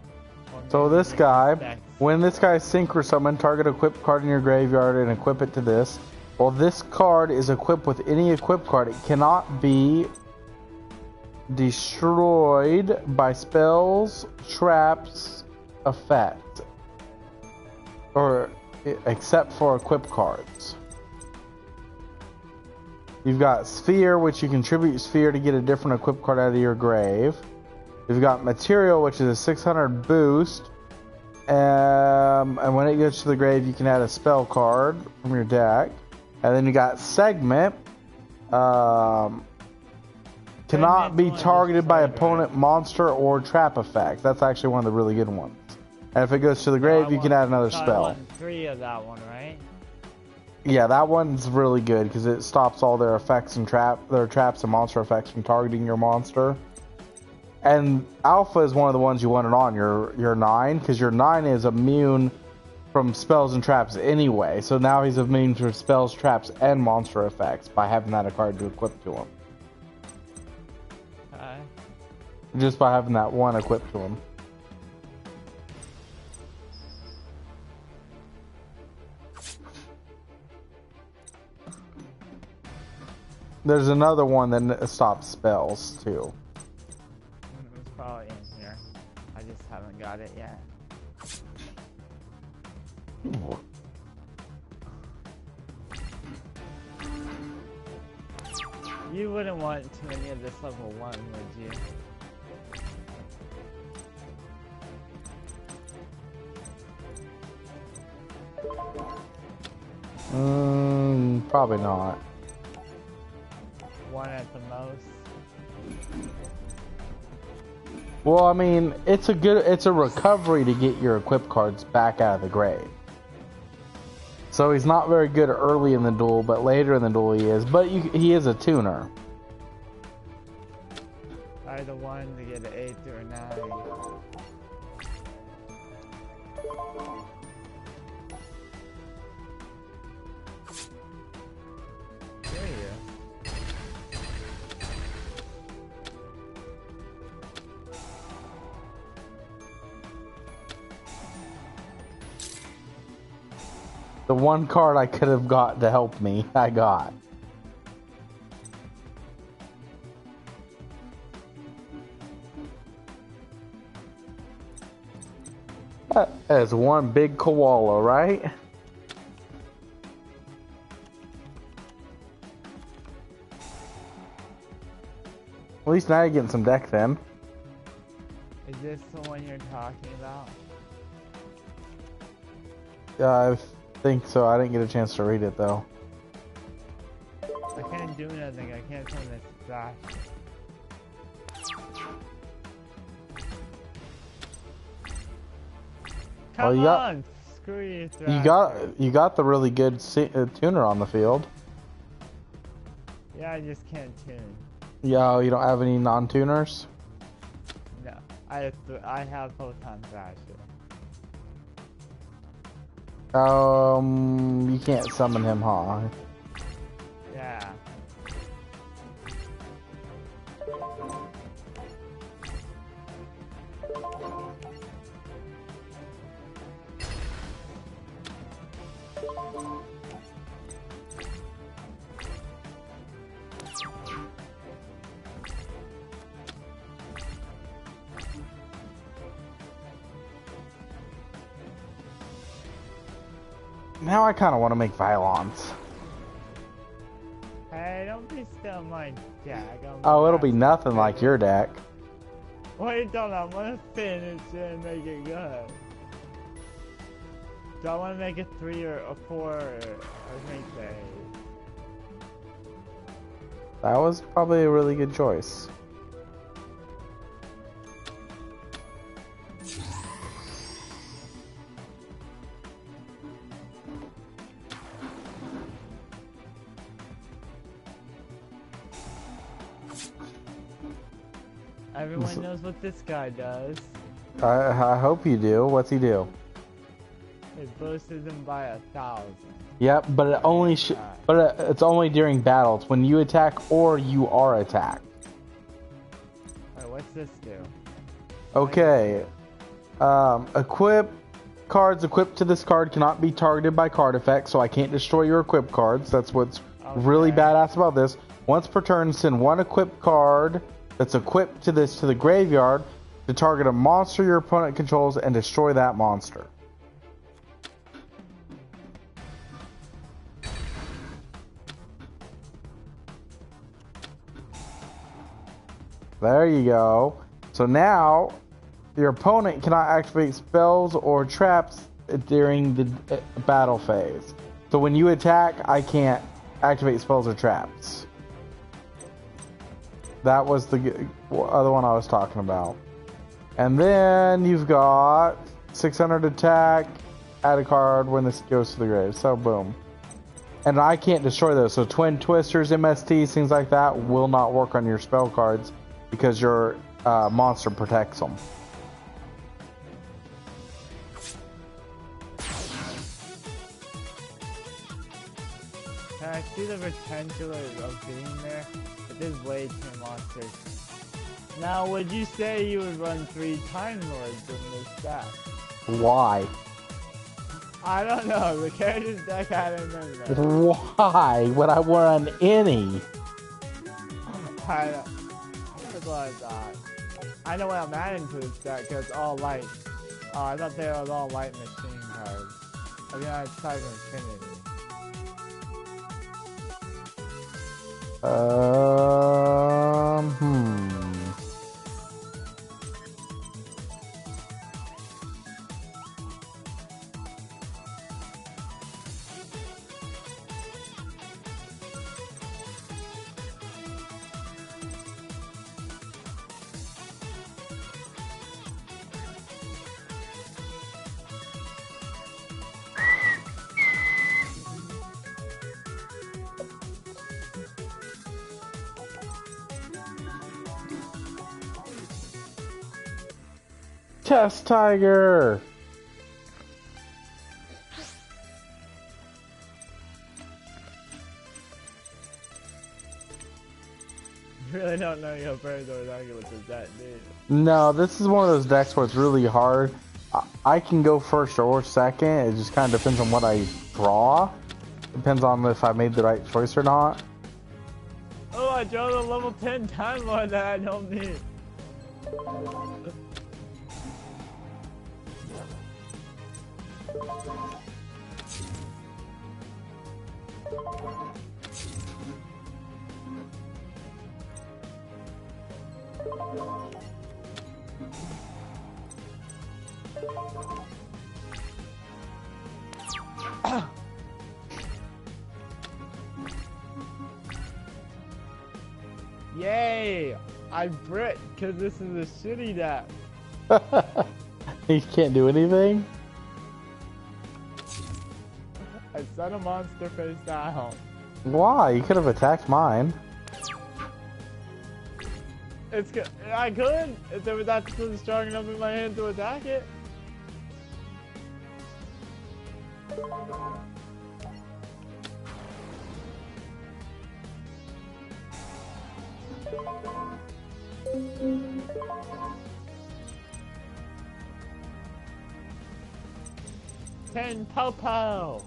So this guy, when this guy synchro summon, target equip card in your graveyard and equip it to this. Well, this card is equipped with any equip card. It cannot be destroyed by spells, traps, effect, or except for equip cards. You've got Sphere, which you contribute Sphere to get a different equip card out of your grave. You've got Material, which is a 600 boost, and when it goes to the grave, you can add a spell card from your deck. And then you got Segment. Cannot be targeted by opponent, monster, or trap effect. That's actually one of the really good ones. And if it goes to the grave, you can add another spell. I want 3 of that one, right? Yeah, that one's really good because it stops all their effects and their traps and monster effects from targeting your monster. And Alpha is one of the ones you wanted on your 9 because your 9 is immune from spells and traps anyway. So now he's immune to spells, traps, and monster effects by having that a card to equip to him. Just by having that one equipped to him. There's another one that stops spells too. It's probably in here. I just haven't got it yet. You wouldn't want too many of this level 1, would you? Probably not. 1 at the most. Well, I mean, it's a recovery to get your equip cards back out of the grave. So he's not very good early in the duel, but later in the duel he is. But he is a tuner. Either 1 to get an 8 or a 9. The one card I could have got to help me, I got. That is one big koala, right? At least now you're getting some deck then. Is this the one you're talking about? Yeah, I think so. I didn't get a chance to read it though. I can't do nothing. I can't turn this back. Come you got, on! Screw you, you got the really good tuner on the field. Yeah, I just can't tune. Yeah, you don't have any non-tuners? No, I have Photon Thrasher. You can't summon him, huh? Yeah. Now I kind of want to make Violons. Hey, don't be still my deck. Oh, it'll be nothing like your deck. Wait, don't I want to finish it and make it good. Do I want to make it 3 or a 4 or anything? That was probably a really good choice. Everyone knows what this guy does. I hope you do. What's he do? It boosts him by 1,000. Yep, but it only it's only during battles when you attack or you are attacked. Alright, what's this do? Okay. Equip cards equipped to this card cannot be targeted by card effects, so I can't destroy your equipped cards. That's what's really badass about this. Once per turn, send one equipped card that's equipped to this to the graveyard to target a monster your opponent controls and destroy that monster. There you go. So now your opponent cannot activate spells or traps during the battle phase. So when you attack, I can't activate spells or traps. That was the other one I was talking about. And then you've got 600 attack, add a card when this goes to the grave. So boom. And I can't destroy those. So Twin Twisters, MSTs, things like that will not work on your spell cards because your monster protects them. I see the potential of being there, but there's way too monsters. Now, would you say you would run 3 Time Lords in this deck? Why? I don't know, the character's deck I don't know. Why would I run any? I don't. That's what I thought. I know what I'm adding to this deck, because it's all light. Oh, I thought they were all light machine cards. I mean, I tried Infinity. Test Tiger! You really don't know your birds or target with that, dude. No, this is one of those decks where it's really hard. I can go first or second. It just kind of depends on what I draw. Depends on if I made the right choice or not. Oh, I drew the level 10 Time Lord that I don't need. Yay! I Brit, cause this is a shitty deck. You can't do anything? I set a monster face down. Why? You could have attacked mine. It's good. I could, if there was not strong enough in my hand to attack it. Ten Popo.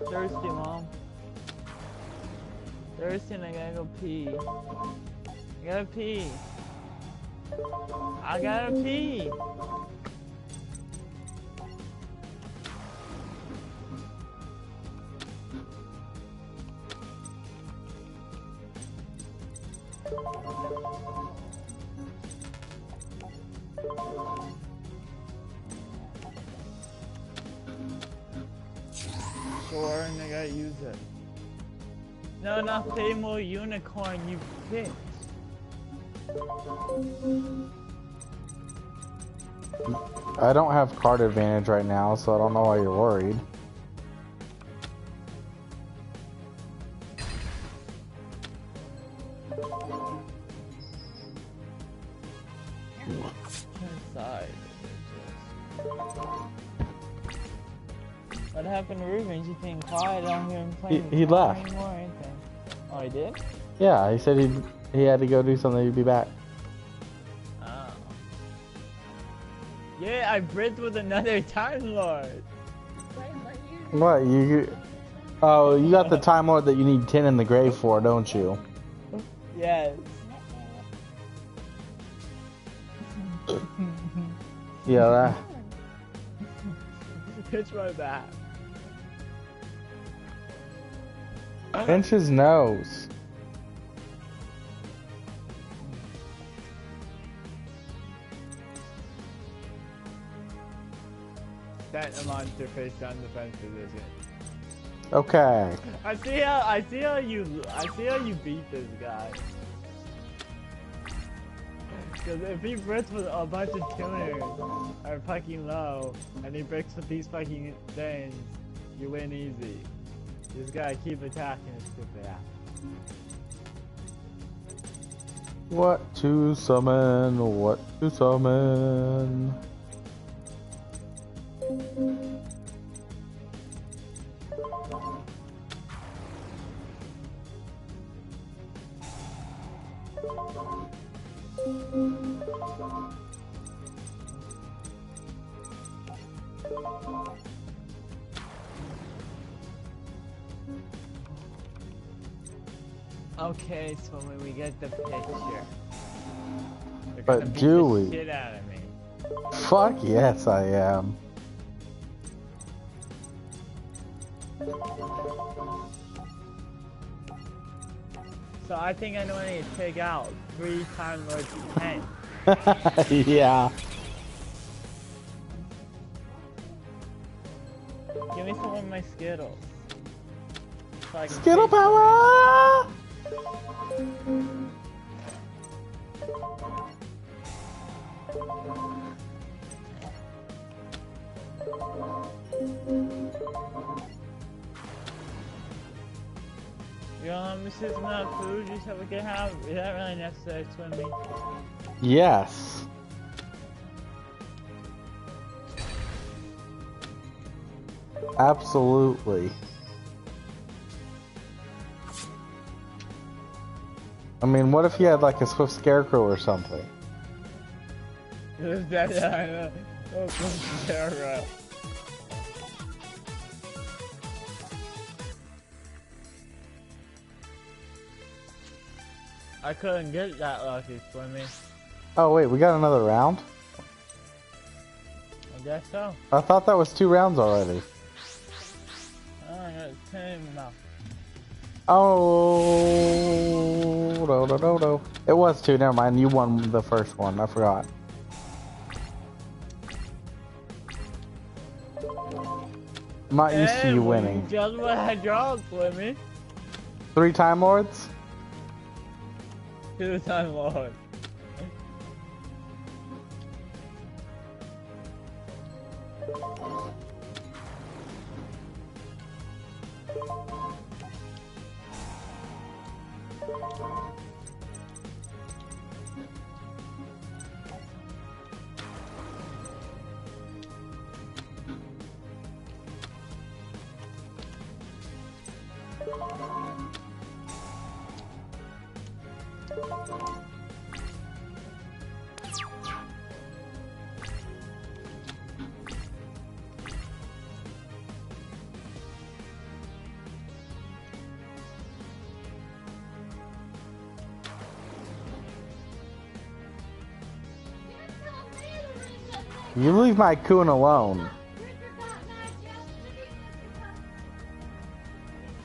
Thirsty, Mom. Thirsty and I gotta go pee. I gotta pee. I gotta pee. Sure, and I gotta use it. No, not pay more unicorn, you bitch. I don't have card advantage right now, so I don't know why you're worried. Inside. What happened to Ruben? He's being quiet. I don't hear him playing. He left. Anymore or anything. Oh, he did? Yeah, he said he had to go do something. He'd be back. Oh. Yeah, I bridged with another Time Lord. What you? Oh, you got the Time Lord that you need 10 in the grave for, don't you? Yes. Yeah, Pitch my back. pinch his nose. Set a monster face down defense position. Okay. I see how you beat this guy. Because if he bricks with a bunch of tuners are fucking low, and he bricks with these fucking things, you win easy. You just gotta keep attacking his stupid ass. What to summon? What to summon? Okay, so when we get the picture. They're But gonna beat do the we? shit out of me. Fuck yes, I am. So I think I know I need to take out 3 Time Lords 10. Yeah. Give me some of my Skittles. So I can Skittle taste them. power! You don't want me to sit amount of food just so we can have? Is that really necessary, Swmmy? Yes. I mean, what if you had like a Swift Scarecrow or something? I couldn't get that lucky, Swmmy. Oh wait, we got another round? I guess so. I thought that was 2 rounds already. I got 10 now. Oh, no. It was 2, never mind. You won the first one, I forgot. I'm not used to you winning. Just what I dropped, Swmmy. 3 Time Lords? 2 Time Lord. You leave my coon alone.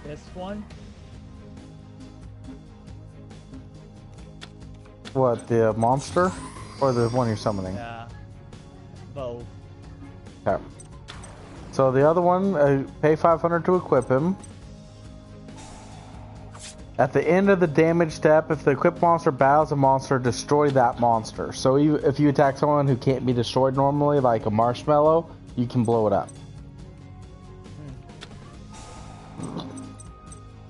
This one? What, the monster? Or the one you're summoning? Yeah. Both. Okay. So the other one, pay 500 to equip him. At the end of the damage step, if the equipped monster battles a monster, destroy that monster. So if you attack someone who can't be destroyed normally, like a marshmallow, you can blow it up.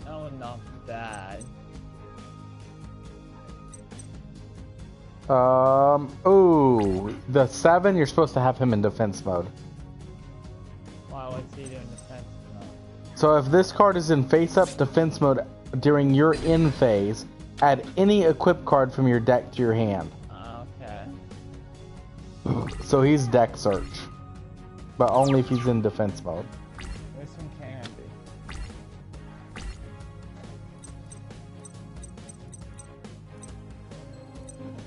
That was not bad. Ooh, the 7, you're supposed to have him in defense mode. Why was he doing defense mode? So if this card is in face-up defense mode during your end phase, add any equip card from your deck to your hand. Okay. So he's deck search, but only if he's in defense mode. Where's some candy?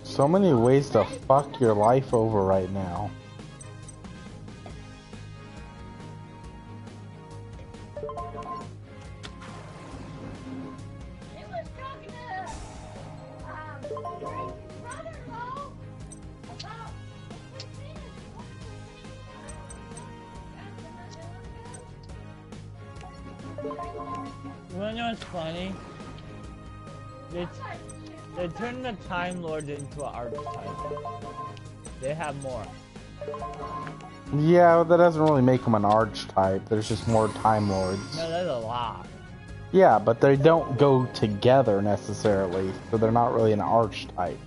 So many ways to fuck your life over right now. You wanna know what's funny? They turned the Time Lords into an archetype. They have more. Yeah, that doesn't really make them an archetype. There's just more Time Lords. No, that's a lot. Yeah, but they don't go together necessarily, so they're not really an archetype.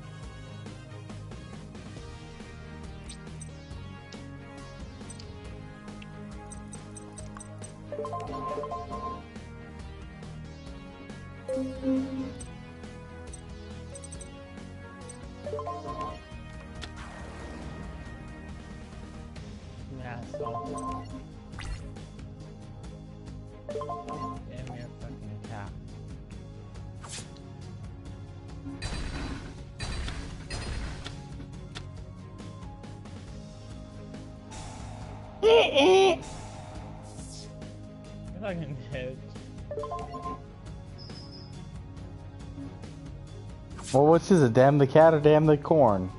Yeah, so. Damn, you're a fucking cat. You fucking bitch. Well, which is it? Damn the cat or damn the corn?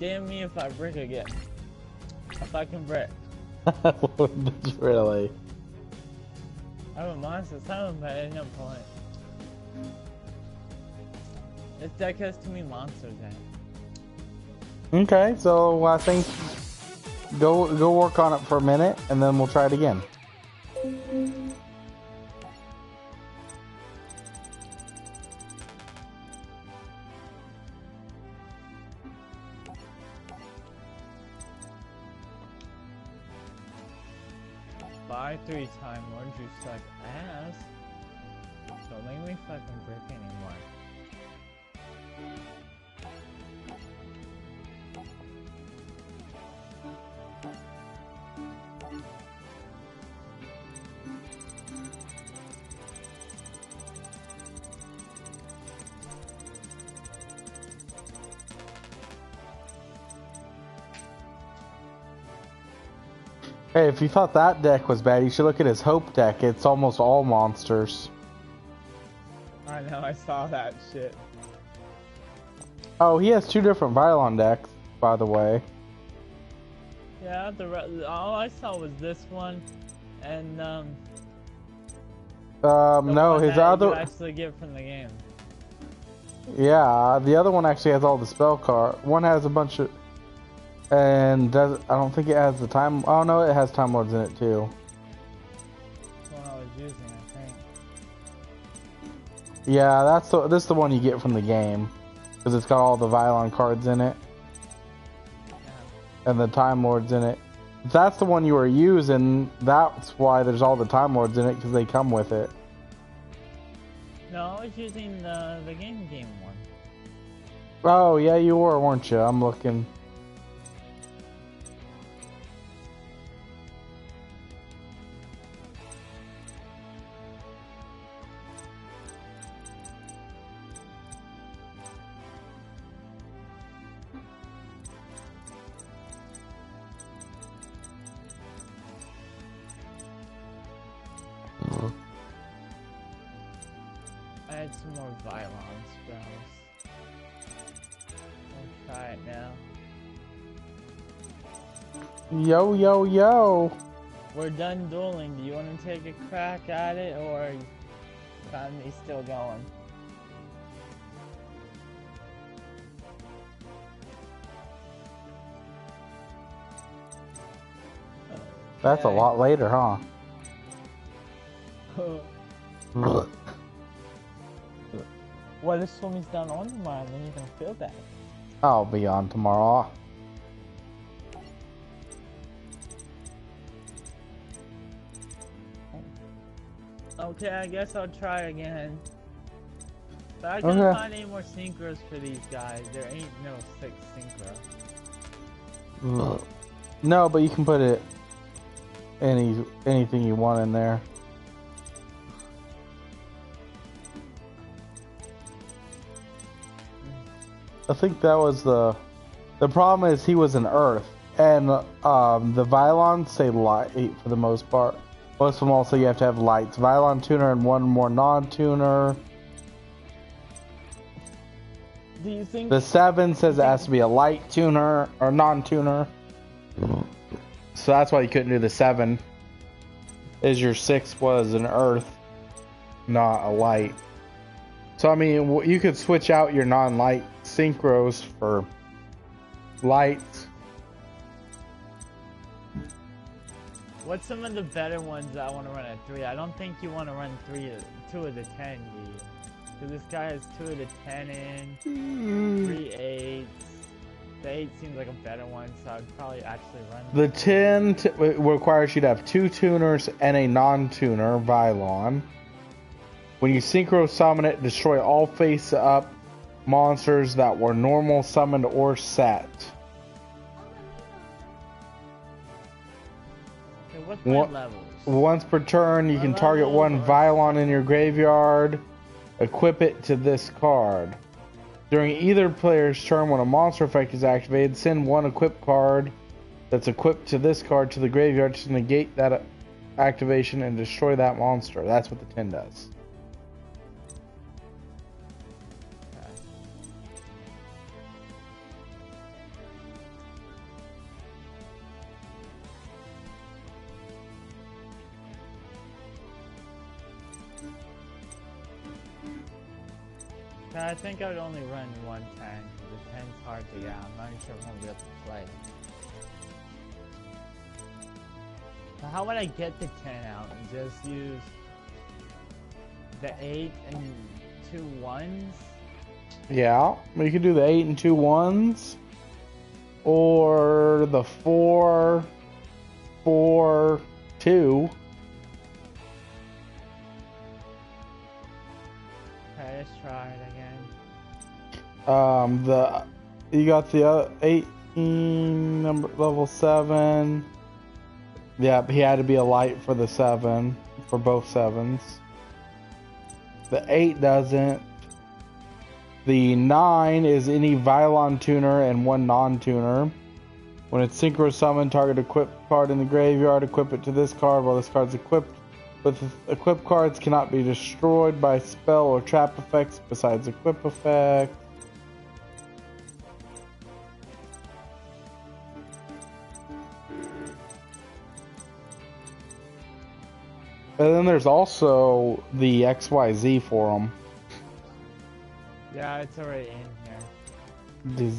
Damn me if I brick again. If I can brick. Did you really? I have a monster summon, but I didn't pull it. This deck has too many monsters in it. Okay, so I think go work on it for a minute, and then we'll try it again. buy 3 Time Lords, you suck ass. Don't make me fucking brick anymore. Hey, if you thought that deck was bad, you should look at his Hope deck. It's almost all monsters. I know, I saw that shit. Oh, he has 2 different Vylon decks, by the way. Yeah, all I saw was this one, and no, his other. You actually get from the game. Yeah, the other one actually has all the spell card. One has a bunch of, and I don't think it has the time. Oh no, it has Time Lords in it too. That's the one I was using, I think. Yeah, this is the one you get from the game, because it's got all the Vylon cards in it, and the Time Lords in it. If that's the one you were using, that's why there's all the Time Lords in it, because they come with it. No, I was using the game one. Oh yeah, you were, weren't you? I'm looking. I had some more Vylon spells. I'll try it now. Yo, yo, yo. We're done dueling. Do you want to take a crack at it, or got me still going? That's a lot later, huh? What if Swimmy's done on tomorrow, then you're gonna feel bad. I'll be on tomorrow. Okay, I guess I'll try again. But I couldn't find any more synchros for these guys. There ain't no 6 synchro. No, but you can put it anything you want in there. I think that was the problem is he was an Earth, and the Vylons say light for the most part. Most of them also you have to have lights. Vylon tuner and one more non-tuner. Do you think the 7 says it has to be a light tuner or non-tuner? So that's why you couldn't do the 7. Is your 6 was an Earth, not a light. So I mean, you could switch out your non-light synchros for lights. What's some of the better ones I want to run at 3? I don't think you want to run 2 of the 10, because this guy has 2 of the 10 in, 3 8s. The 8 seems like a better one, so I'd probably actually run the 10 requires you to have 2 tuners and a non-tuner Vylon. When you synchro summon it, destroy all face-up monsters that were normal summoned or set. Okay, what's my levels? Once per turn, you can target 1 Vylon in your graveyard. Equip it to this card. During either player's turn, when a monster effect is activated, send 1 equipped card that's equipped to this card to the graveyard to negate that activation and destroy that monster. That's what the 10 does. I think I would only run 1 10, because the 10's hard to get. I'm not even sure if I'm going to be able to play. So how would I get the 10 out and just use the 8 and 2 1s? Yeah, you could do the 8 and 2 1s, or the 4 4 2. Okay, let's try it again. You got the 18 number level 7. Yep, he had to be a light for the 7 for both 7s. The 8 doesn't. The 9 is any Vylon tuner and 1 non-tuner. When it's synchro summoned, target equipped card in the graveyard, equip it to this card while this card's equipped. But equipped cards cannot be destroyed by spell or trap effects besides equip effect. And then there's also the XYZ for them. Yeah, it's already in here.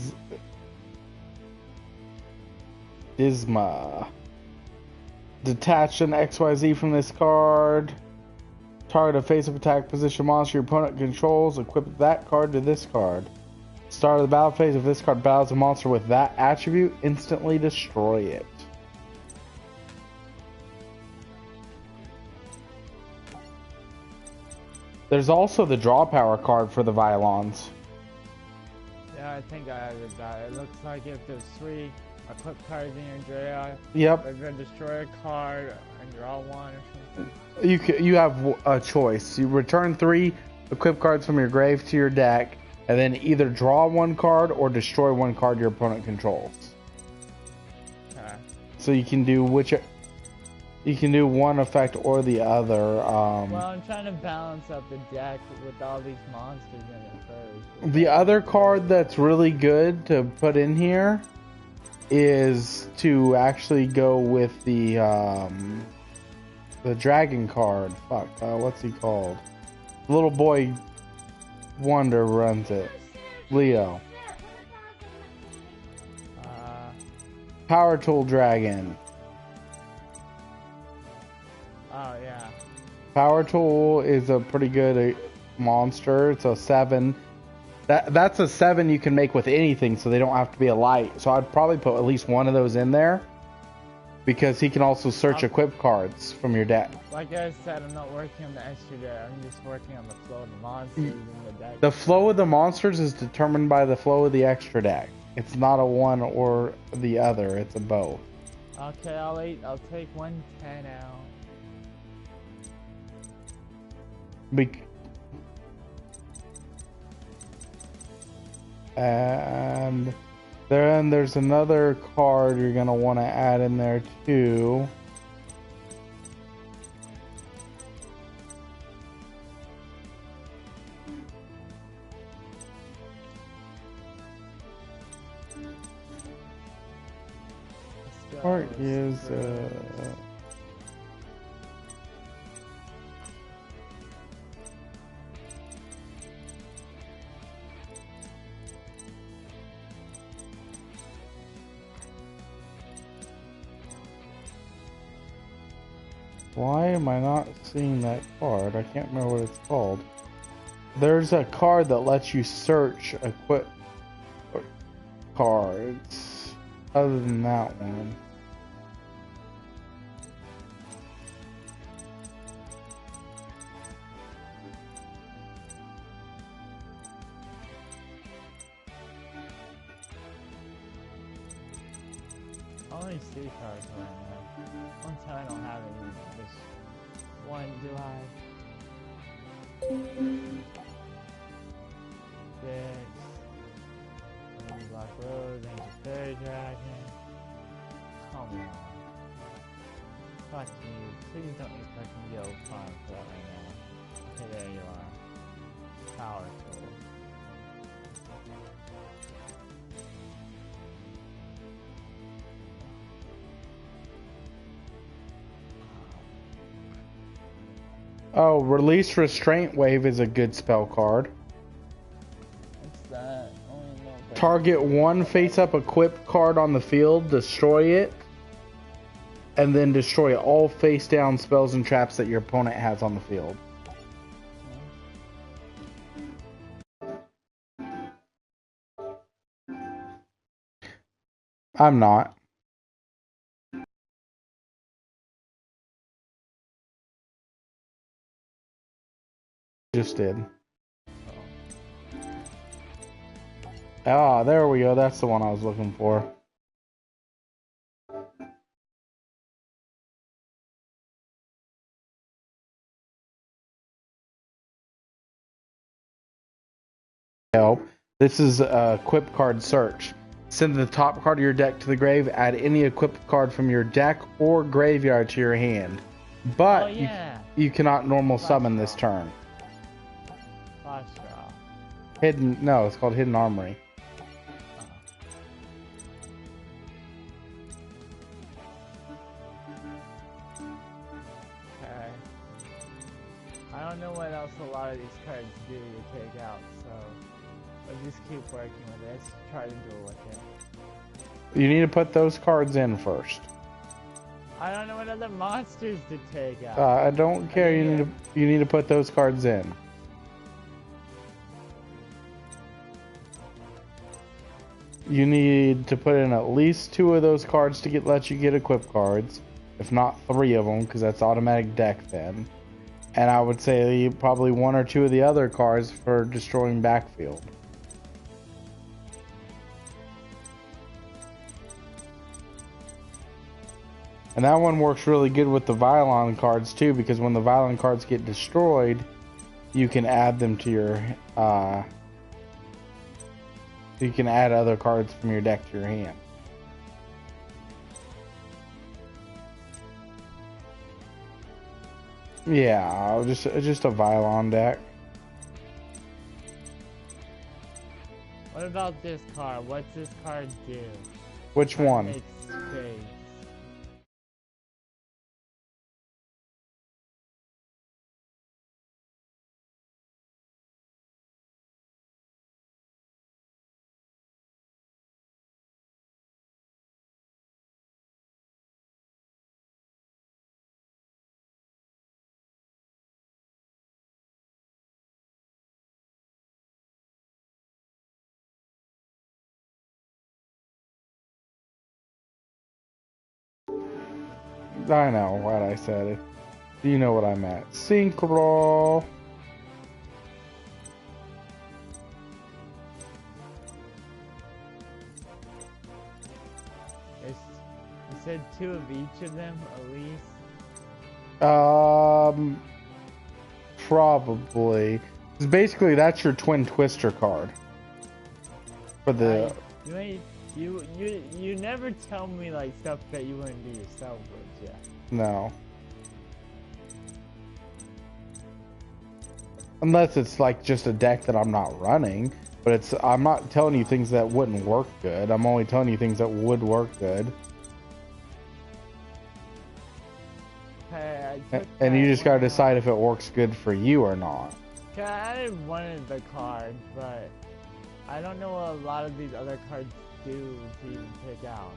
Disma. Detach an XYZ from this card. Target a face-up attack position monster your opponent controls. Equip that card to this card. Start of the battle phase. If this card battles a monster with that attribute, instantly destroy it. There's also the draw power card for the Vylons. Yeah, I think I added that. It looks like if there's 3 equipped cards in your graveyard, yep, they're gonna destroy a card and draw 1 or something. You have a choice. You return 3 equipped cards from your grave to your deck, and then either draw 1 card or destroy 1 card your opponent controls. Okay. So you can do you can do one effect or the other. Well, I'm trying to balance up the deck with all these monsters in it first. The other card that's really good to put in here is to actually go with the dragon card. Fuck, what's he called? Little Boy Wonder runs it. Leo. Power Tool Dragon. Oh, yeah. Power Tool is a pretty good monster. It's a 7. That's a 7 you can make with anything, so they don't have to be a light. So I'd probably put at least one of those in there, because he can also search equip cards from your deck. Like I said, I'm not working on the extra deck. I'm just working on the flow of the monsters in the deck. The flow of the monsters is determined by the flow of the extra deck. It's not a one or the other. It's a both. Okay, I'll take 110 out. And then there's another card you're gonna want to add in there too. Card is why am I not seeing that card? I can't remember what it's called. There's a card that lets you search equip cards other than that one. I only see cards right now. One time I don't have any. Just one, do I? 6. Black Rose, Angel Fairy Dragon. Come on. Fuck you. Please don't you fucking go farm for that right now. Okay, there you are. Power tool. Oh, Release Restraint Wave is a good spell card. What's that? I don't even know if Target one face-up equipped card on the field, destroy it, and then destroy all face-down spells and traps that your opponent has on the field. I'm not. Just did. Ah, there we go. That's the one I was looking for. Help. This is a equip card search. Send the top card of your deck to the grave. Add any equipped card from your deck or graveyard to your hand. But you cannot normal summon this turn. Flash draw. Hidden. No, it's called Hidden Armory. Okay. I don't know what else a lot of these cards do to take out, so I'll just keep working with it. Let's try to deal with it. You need to put those cards in first. I don't know what other monsters to take out. I don't care. You need to put those cards in. You need to put in at least 2 of those cards to let you get equipped cards, if not 3 of them, because that's automatic deck then. And I would say probably 1 or 2 of the other cards for destroying backfield. And that one works really good with the Violon cards too, because when the Violon cards get destroyed, you can add them to your you can add other cards from your deck to your hand. Yeah, just a Violon deck. What about this card? What's this card do? Which one? Makes space. I know what I said. You know what I meant. Synchro. You said 2 of each of them, at least? Probably. 'Cause basically, that's your Twin Twister card. For the... You never tell me, like, stuff that you wouldn't do yourself with, yeah. No. Unless it's like just a deck that I'm not running, but I'm not telling you things that wouldn't work good. I'm only telling you things that would work good. Hey, and you just gotta decide if it works good for you or not. Okay, I wanted the card, but I don't know what a lot of these other cards do to even pick out.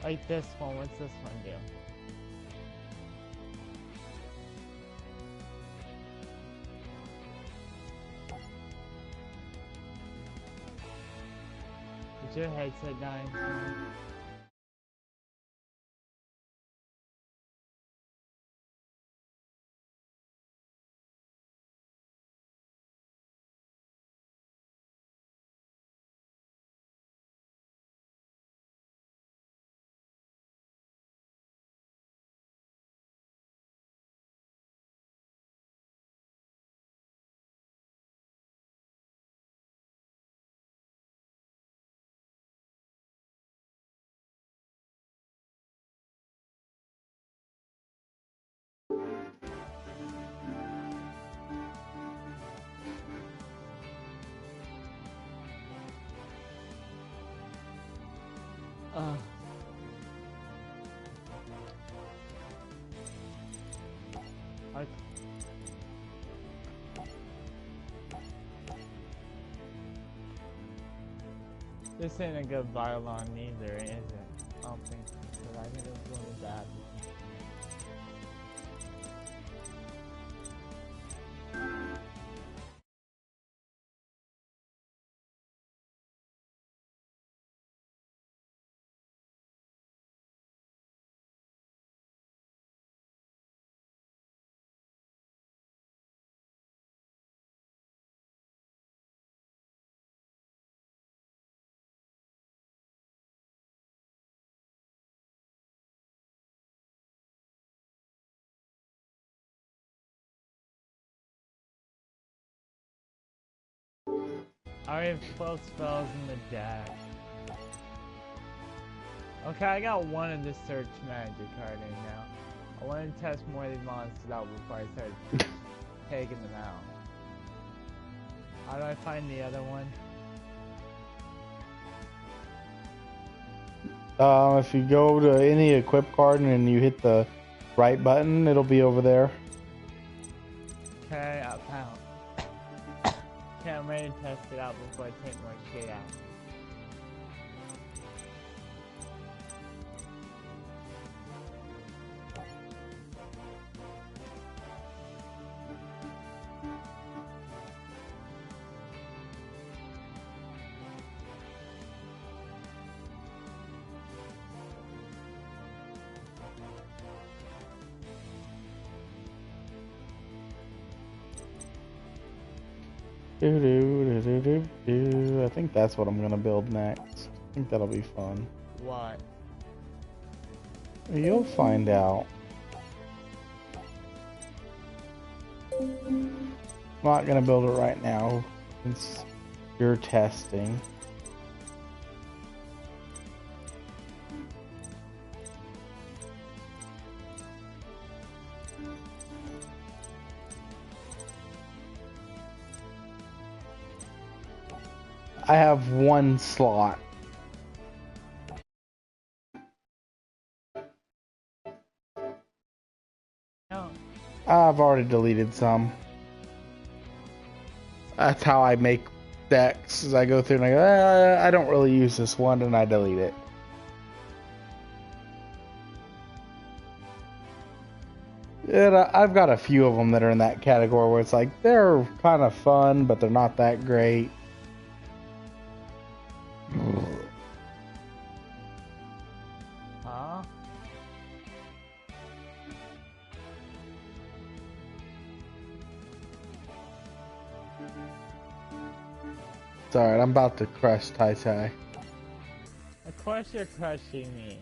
Like this one, what's this one do? Is your headset dying? This ain't a good violin either, is it? I don't think so. I think it's really bad. I have 12 spells in the deck. Okay, I got one of the search magic card in now. I want to test more of these monsters out before I start taking them out. How do I find the other one? If you go to any equip card and then you hit the right button, it'll be over there. Okay, I found. Okay, I'm ready to test it out before I take more shit out. I think that's what I'm gonna build next. I think that'll be fun. What? You'll find out. I'm not gonna build it right now since you're testing. I have one slot. No. I've already deleted some. That's how I make decks. As I go through and I go, I don't really use this one, and I delete it. And I've got a few of them that are in that category where it's like they're kind of fun, but they're not that great. Huh? It's alright, I'm about to crush Tai Tai. Of course you're crushing me.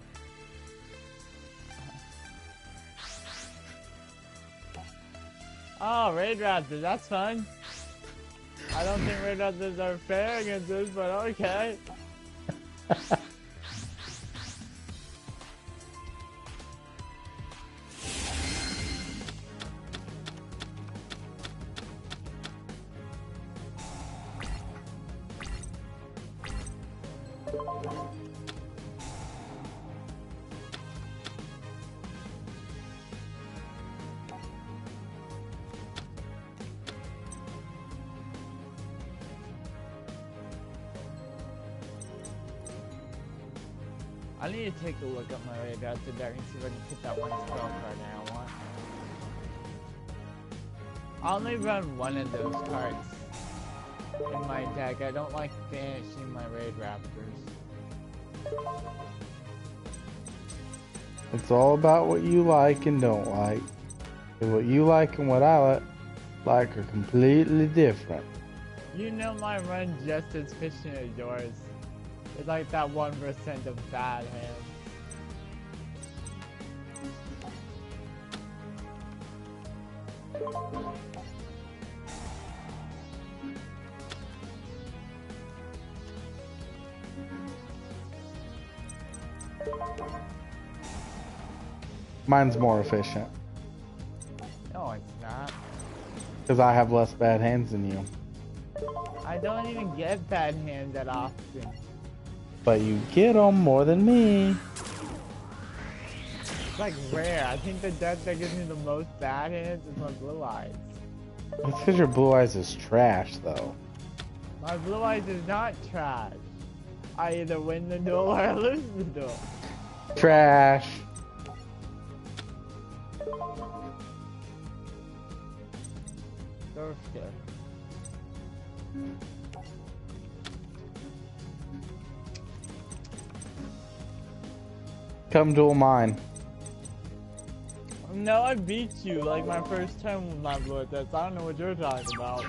Oh, Raid Raptors, that's fun. I don't think Raid Raptors are fair against this, but okay. I need to take a look at my Raid Raptor deck and see if I can get that one spell card that I want. I only run one of those cards in my deck. I don't like banishing my Raid Raptors. It's all about what you like and don't like. And what you like and what I like are completely different. You know my run just as efficient as yours. It's like that 1% of bad hands. Mine's more efficient. No, it's not. Because I have less bad hands than you. I don't even get bad hands that often. But you get them more than me. It's like rare. I think the deck that gives me the most bad hands is my Blue Eyes. It's because your Blue Eyes is trash, though. My Blue Eyes is not trash. I either win the duel or I lose the duel. Trash. Thursday. Come duel mine. No, I beat you like my first time with my Blue Eyes. I don't know what you're talking about,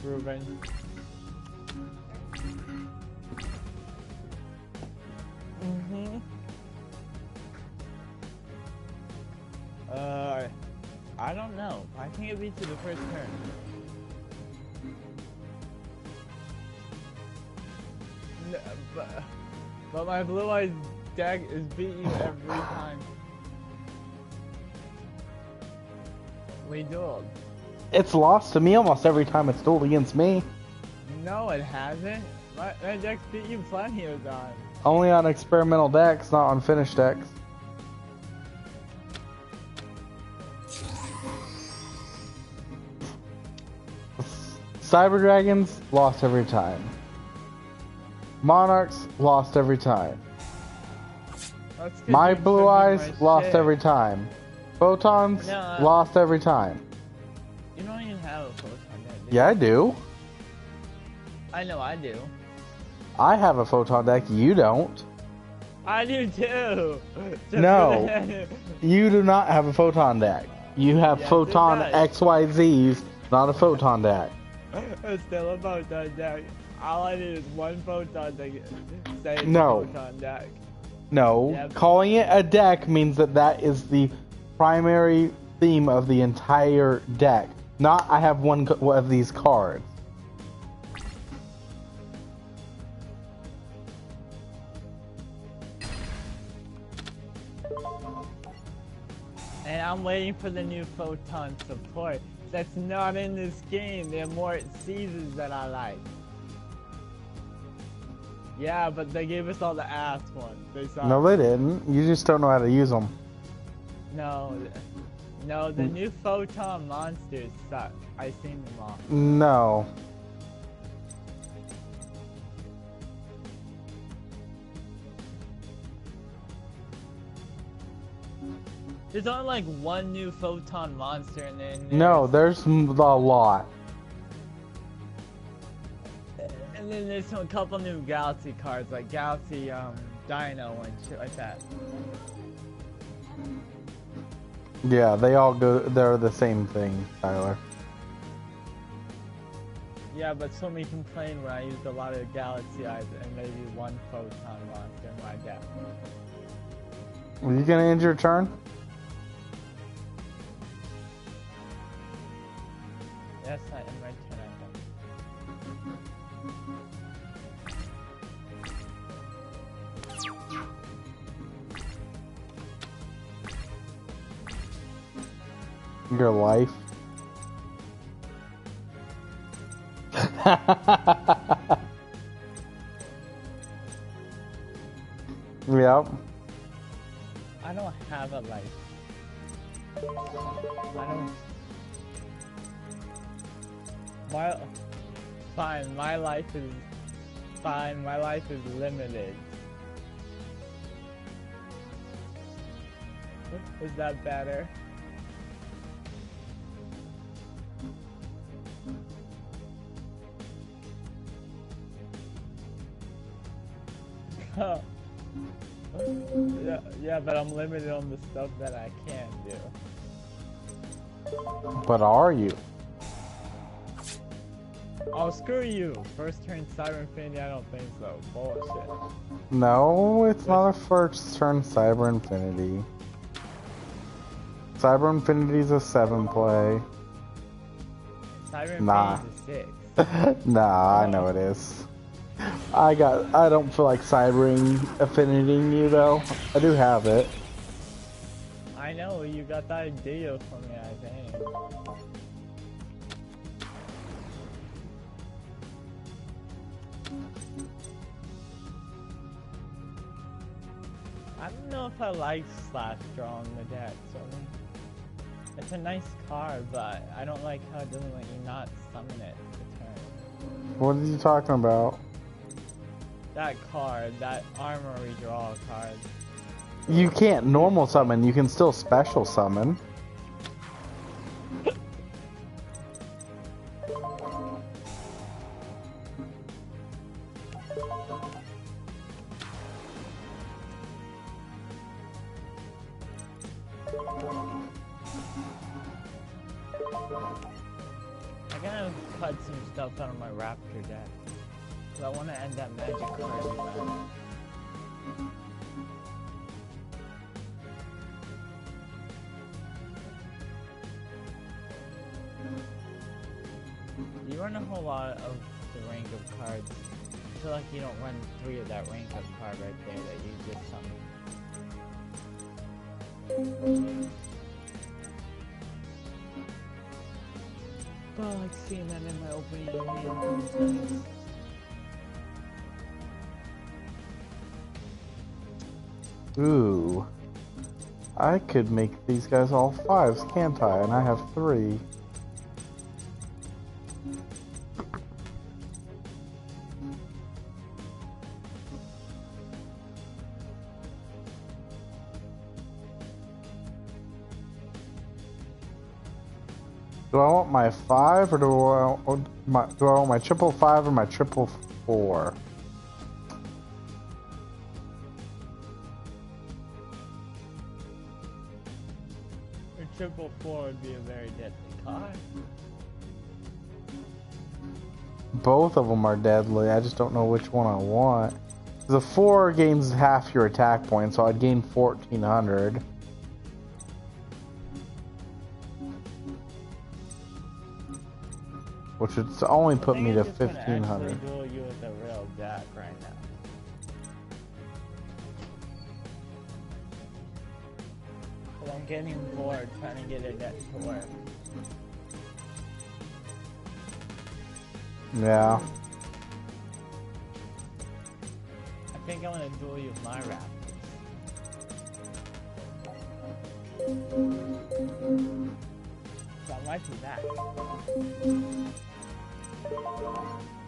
Ruben. I don't know. I think it beat you the first turn. but my blue eyes deck is beating you every time. We dueled. It's lost to me almost every time it's dueled against me. No, it hasn't. My deck's beat you plenty of times. Only on experimental decks, not on finished decks. Cyber Dragons lost every time. Monarchs lost every time. My Blue Eyes lost every time. Photons lost every time. You don't even have a photon deck. Yeah, I do. I know I do. I have a photon deck. You don't. I do too. No, you do not have a photon deck. You have photon XYZs, not a photon deck. It's still a photon deck. All I need is one photon deck. Say it's No. a photon deck. No, Yep. calling it a deck means that that is the primary theme of the entire deck. Not I have one of these cards. And I'm waiting for the new photon support. That's not in this game. They're more seasons that I like. Yeah, but they gave us all the ass ones. They saw. No, they didn't. You just don't know how to use them. No, the new photon monsters suck. I've seen them all. No. There's only like one new photon monster and then No, there's a lot. and then there's a couple new galaxy cards like Galaxy Dino and shit like that. Yeah, they all go. They're the same thing, Tyler. Yeah, but Swmmy complained when I used a lot of galaxy eyes and maybe one photon monster in my deck. Are you gonna end your turn? Yes, I am my turn. I think. Your life. Yep. I don't have a life. I don't. Fine, my life is fine. My life is limited. Is that better? Yeah, but I'm limited on the stuff that I can do. But are you? Oh, screw you. First turn Cyber Infinity, I don't think so. Bullshit. No, it's not a first turn Cyber Infinity. Cyber Infinity's a 7 play. Cyber Nah. Infinity's a 6. Nah, I know it is. I don't feel like cybering affinitying you though. I do have it. I know, you got that idea from me, I think. I don't know if I like Slash Draw on the deck, so it's a nice card, but I don't like how it doesn't let you not summon it to turn. What are you talking about? That card, that armor redraw card. You can't normal summon, you can still special summon. I gotta cut some stuff out of my Raptor deck. Cause I wanna end that magic card event. You run a whole lot of the rank of cards feel like you don't run 3 of that rank up card right there that you just summoned. Oh, I like seeing that in my opening hand. Ooh. I could make these guys all 5s, can't I? And I have 3. Do I want my 5 or do I want my triple 5 or my triple 4? Your triple 4 would be a very deadly card. Both of them are deadly. I just don't know which one I want. The 4 gains half your attack points, so I'd gain 1,400. Which would only put me to 1,500. Duel you with a real deck right now. But I'm getting bored trying to get a deck to work. Yeah. I think I'm gonna duel you with my Raptors. So I might do that.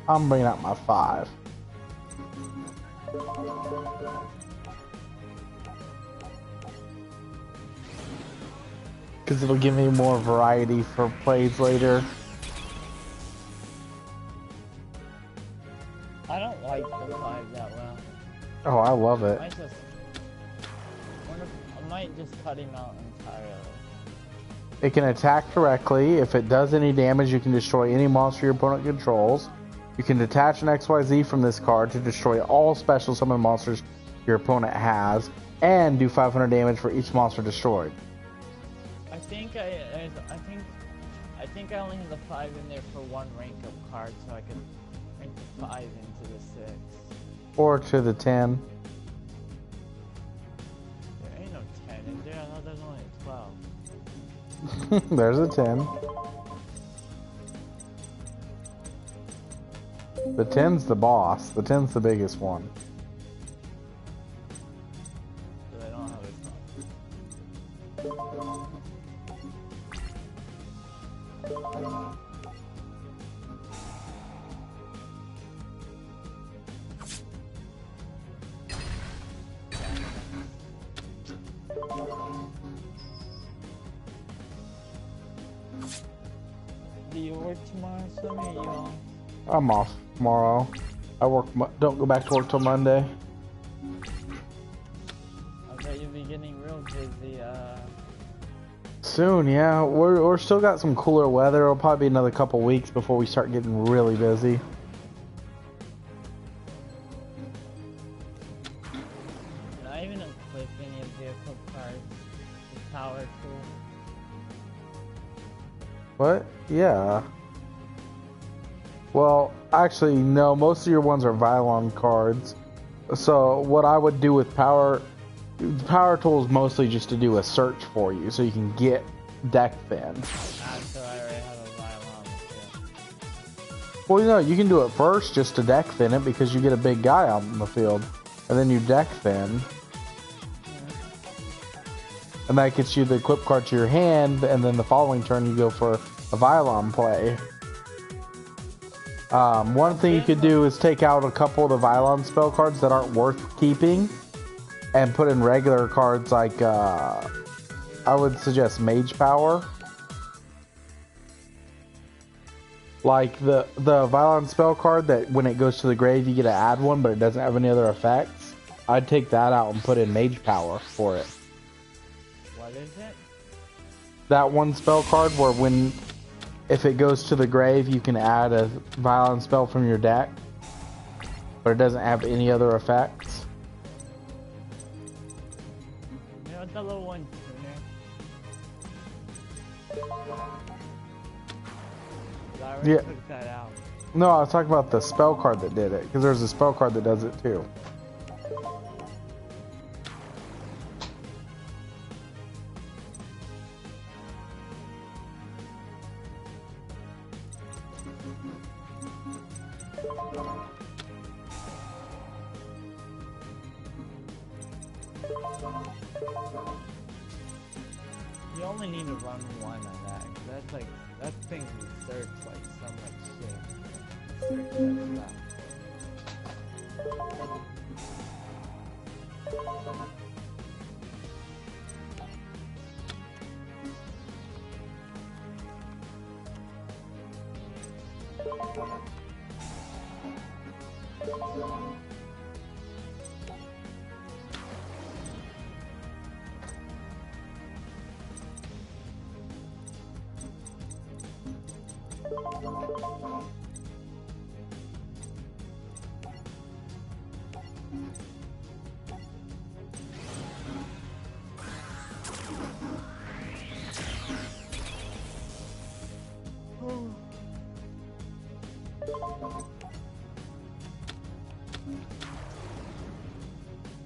I'm bringing out my 5. Because it'll give me more variety for plays later. I don't like the 5 that well. Oh, I love it. I might just cut him out entirely. It can attack directly. If it does any damage, you can destroy any monster your opponent controls. You can detach an XYZ from this card to destroy all special summon monsters your opponent has, and do 500 damage for each monster destroyed. I think I only have the 5 in there for 1 rank up card, so I could rank the 5 into the 6. Or to the 10. There ain't no 10 in there. I thought there's only 12. There's a 10. The 10's the boss. The 10's the biggest one. So they don't have a 12. Do you work tomorrow, Swmmy, or you off? I'm off tomorrow. I work. Don't go back to work till Monday. I bet you'll be getting real busy. Soon, yeah. We're still got some cooler weather. It'll probably be another couple weeks before we start getting really busy. Can I even equip any of the vehicle cards? The power tool. What? Yeah. Well, actually, no. Most of your ones are Vylon cards. So what I would do with power tool is mostly just to do a search for you, so you can get deck fin. So I already have a Vylon too. Well, you know, you can do it first just to deck fin it because you get a big guy out in the field, and then you deck fin. And that gets you the equip card to your hand, and then the following turn you go for a Vylon play. One thing you could do is take out a couple of the Vylon spell cards that aren't worth keeping, and put in regular cards like, I would suggest Mage Power. Like the Vylon spell card that when it goes to the grave you get to add one, but it doesn't have any other effects. I'd take that out and put in Mage Power for it. What is it? That one spell card where if it goes to the grave, you can add a Vylon spell from your deck, but it doesn't have any other effects. You know, the little one tuner. I already took that out. No, I was talking about the spell card that did it, because there's a spell card that does it too. You only need to run one on that. 'Cause that's like, that thing research like so much shit. Research that stuff.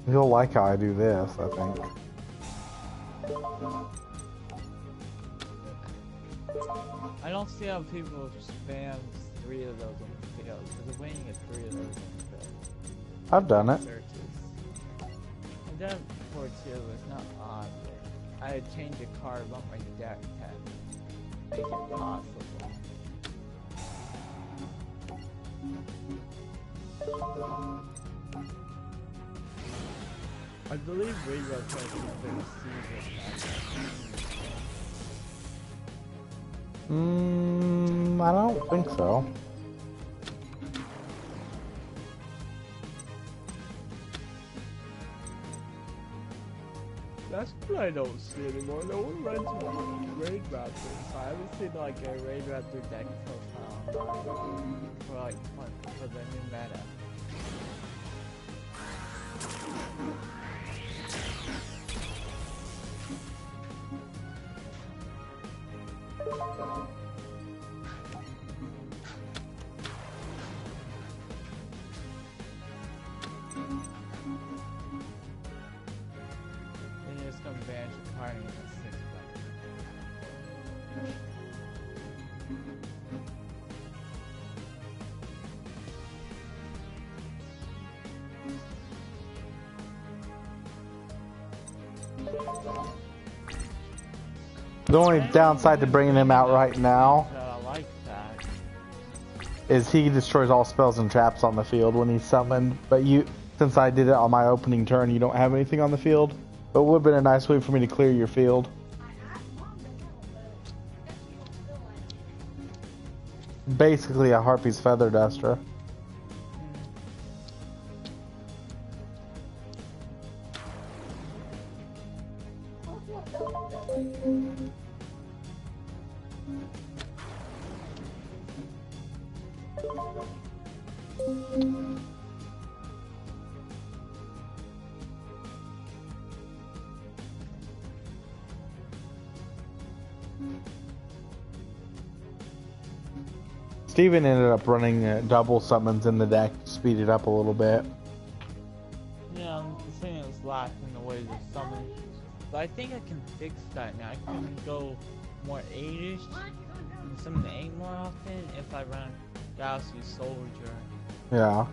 You'll like how I do this, I think. I don't see how people spam 3 of those on the field, because they're waiting at 3 of those on the field. I've done it. Searches. I've done it before too, but it's not odd. I had changed a card on my deck to make it possible. I believe Radio tried to I don't think so. That's what I don't see anymore. No one runs Raid Raptor. So I haven't seen like a Raid Raptor deck profile for like for the new meta. Then you're just gonna banish a card and get a 6 back. The only downside to bringing him out right now I like that. is he destroys all spells and traps on the field when he's summoned. But since I did it on my opening turn, you don't have anything on the field. But it would have been a nice way for me to clear your field. Basically a Harpy's Feather Duster. Steven ended up running double summons in the deck to speed it up a little bit. Yeah, I'm just saying it was lacking the way to summon. But I think I can fix that now. I can go more 8-ish and summon the 8 more often if I run Galaxy Soldier. Yeah.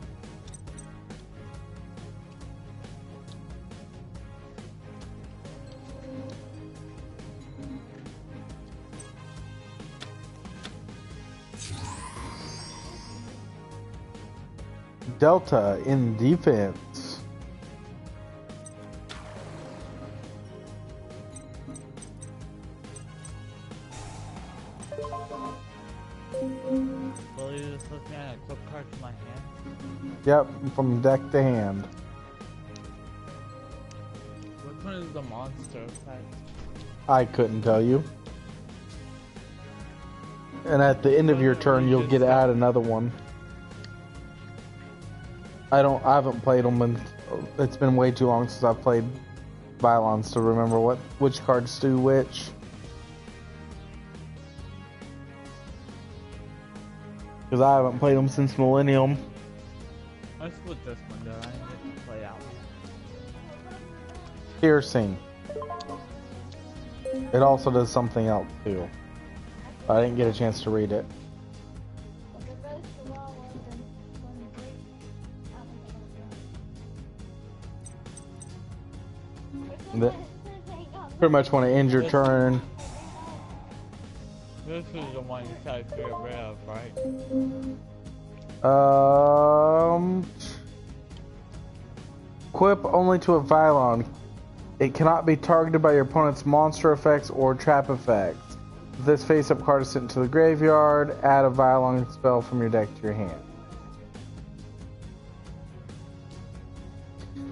Delta in defense. Well, you're just looking at a quick card to my hand. Yep, from deck to hand. Which one is the monster effect? I couldn't tell you. And at the end of your turn, you'll get to add another one. I haven't played them, and it's been way too long since I've played Bylons to remember which cards do which. because I haven't played them since Millennium. I split this one though. I didn't get to play out. Piercing. It also does something else too. I didn't get a chance to read it. Pretty much want to end your turn. This is the one you tried to get rid of, right? Equip only to a Vylon. It cannot be targeted by your opponent's monster effects or trap effects. If this face-up card is sent to the graveyard, add a Vylon spell from your deck to your hand.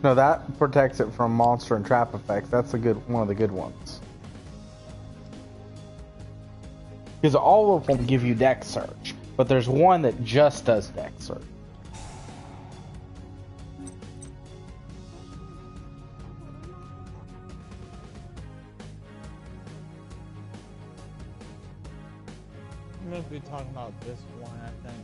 No, that protects it from monster and trap effects. That's one of the good ones. Because all of them give you deck search, but there's one that just does deck search. You must be talking about this one, I think.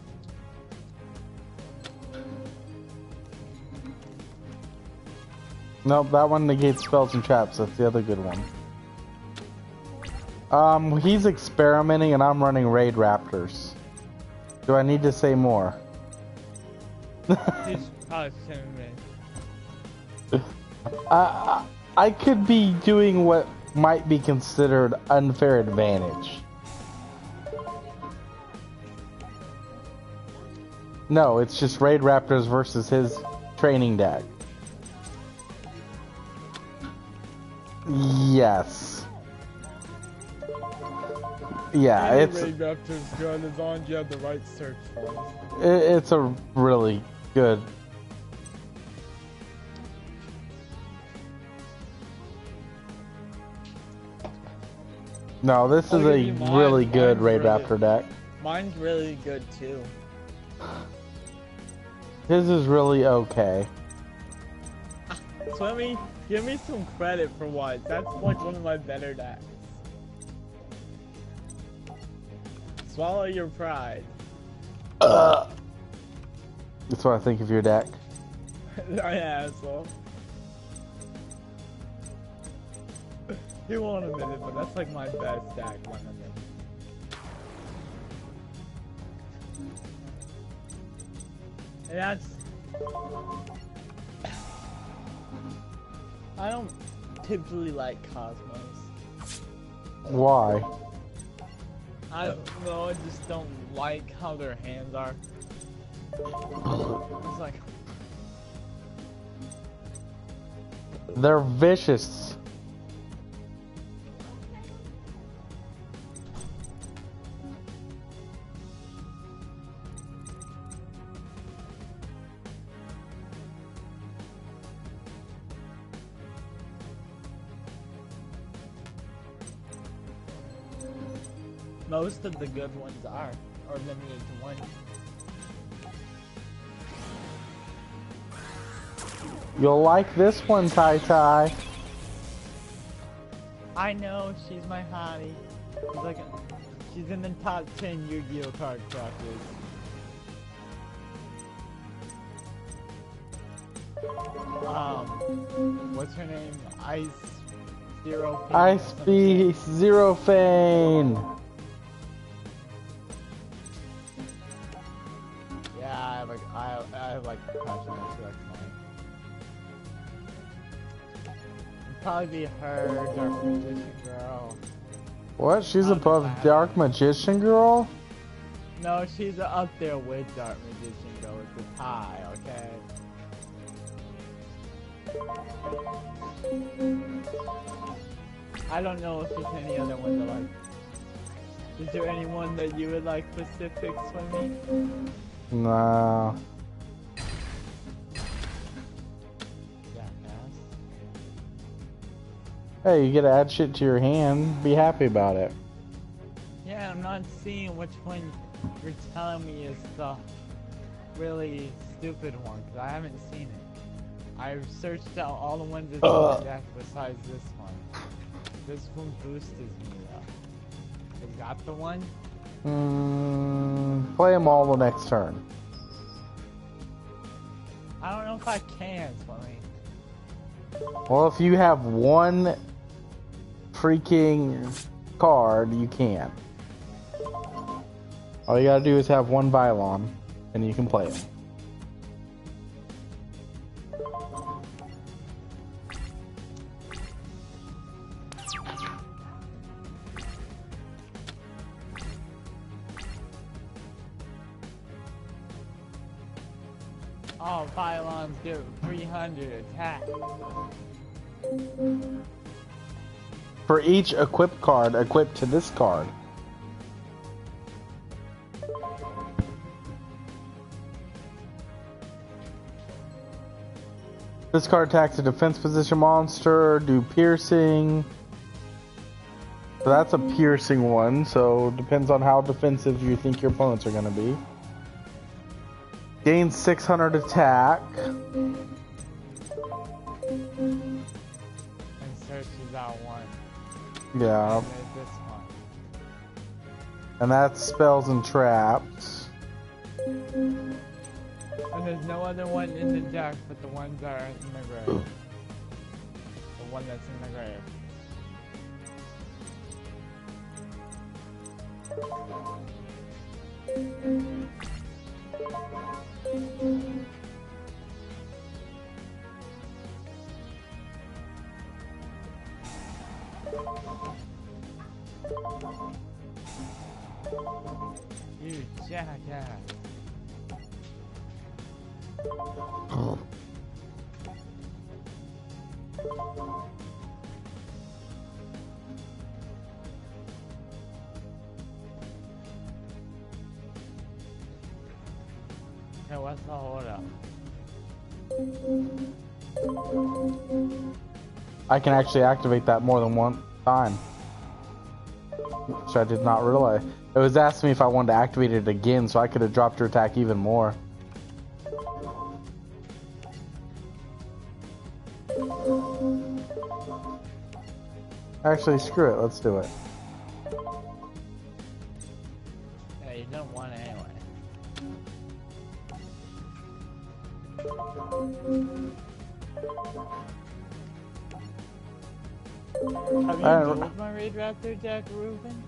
Nope, that one negates spells and traps. That's the other good one. He's experimenting and I'm running Raid Raptors. Do I need to say more? He's probably sending me. I could be doing what might be considered unfair advantage. No, it's just Raid Raptors versus his training deck. Yes. Yeah, it's Raid Raptors gun as long as you have the right search for it. It's a really good. No, this is a really good Raid Raptor deck. Mine's really good too. His is really okay. Swmmy, give me some credit for once. That's like one of my better decks. Swallow your pride. That's what I think of your deck. I asshole. You won't admit it, but that's like my best deck when I'm in. And that's... I don't typically like Cosmos. Why? I don't know, I just don't like how their hands are. It's like... They're vicious. Most of the good ones are limited to one. You'll like this one, Tai Tai. I know, she's my hottie. She's in the top 10 Yu-Gi-Oh card collectors. What's her name? Ice Zero Fane. Yeah, I have like a crush on her, so that's mine. It'd probably be her, Dark Magician Girl. What? She's above Dark Magician Girl? No, she's up there with Dark Magician Girl. It's a tie, okay? I don't know if there's any other ones I like. Is there anyone that you would like Pacific Swmmy? No. Jackass. Hey, you get to add shit to your hand. Be happy about it. Yeah, I'm not seeing which one you're telling me is the really stupid one, because I haven't seen it. I've searched out all the ones that's in the deck besides this one. This one boosted me up. Is that the one? Play them all the next turn. I don't know if I can, Swmmy. Well, if you have one freaking card, you can. All you gotta do is have one Bylon, and you can play it. All pylons do 300 attack. For each equip card equipped to this card. This card attacks a defense position monster, do piercing. So that's a piercing one, so it depends on how defensive you think your opponents are going to be. Gains 600 attack. And searches out one. Yeah. And there's this one. And that's spells and traps. And there's no other one in the deck but the ones that are in the grave. The one that's in the grave. You jackass. Okay, what's the holdup? I can actually activate that more than one time. Which I did not realize. It was asking me if I wanted to activate it again, so I could have dropped your attack even more. Actually, screw it. Let's do it. Yeah, you don't want it anyway. Have you dueled my Raid Raptor deck, Ruben?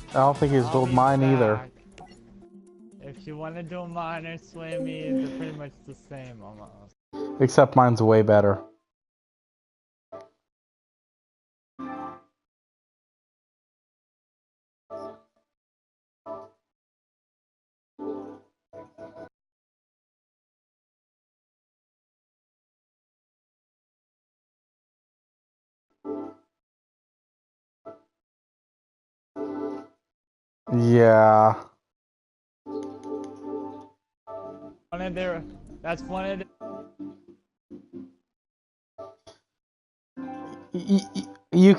I don't think he's dueled mine either. If you want to do mine or Swmmy, they're pretty much the same almost. Except mine's way better. Yeah. One of their, that's one of You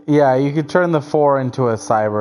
yeah, you could turn the 4 into a cyber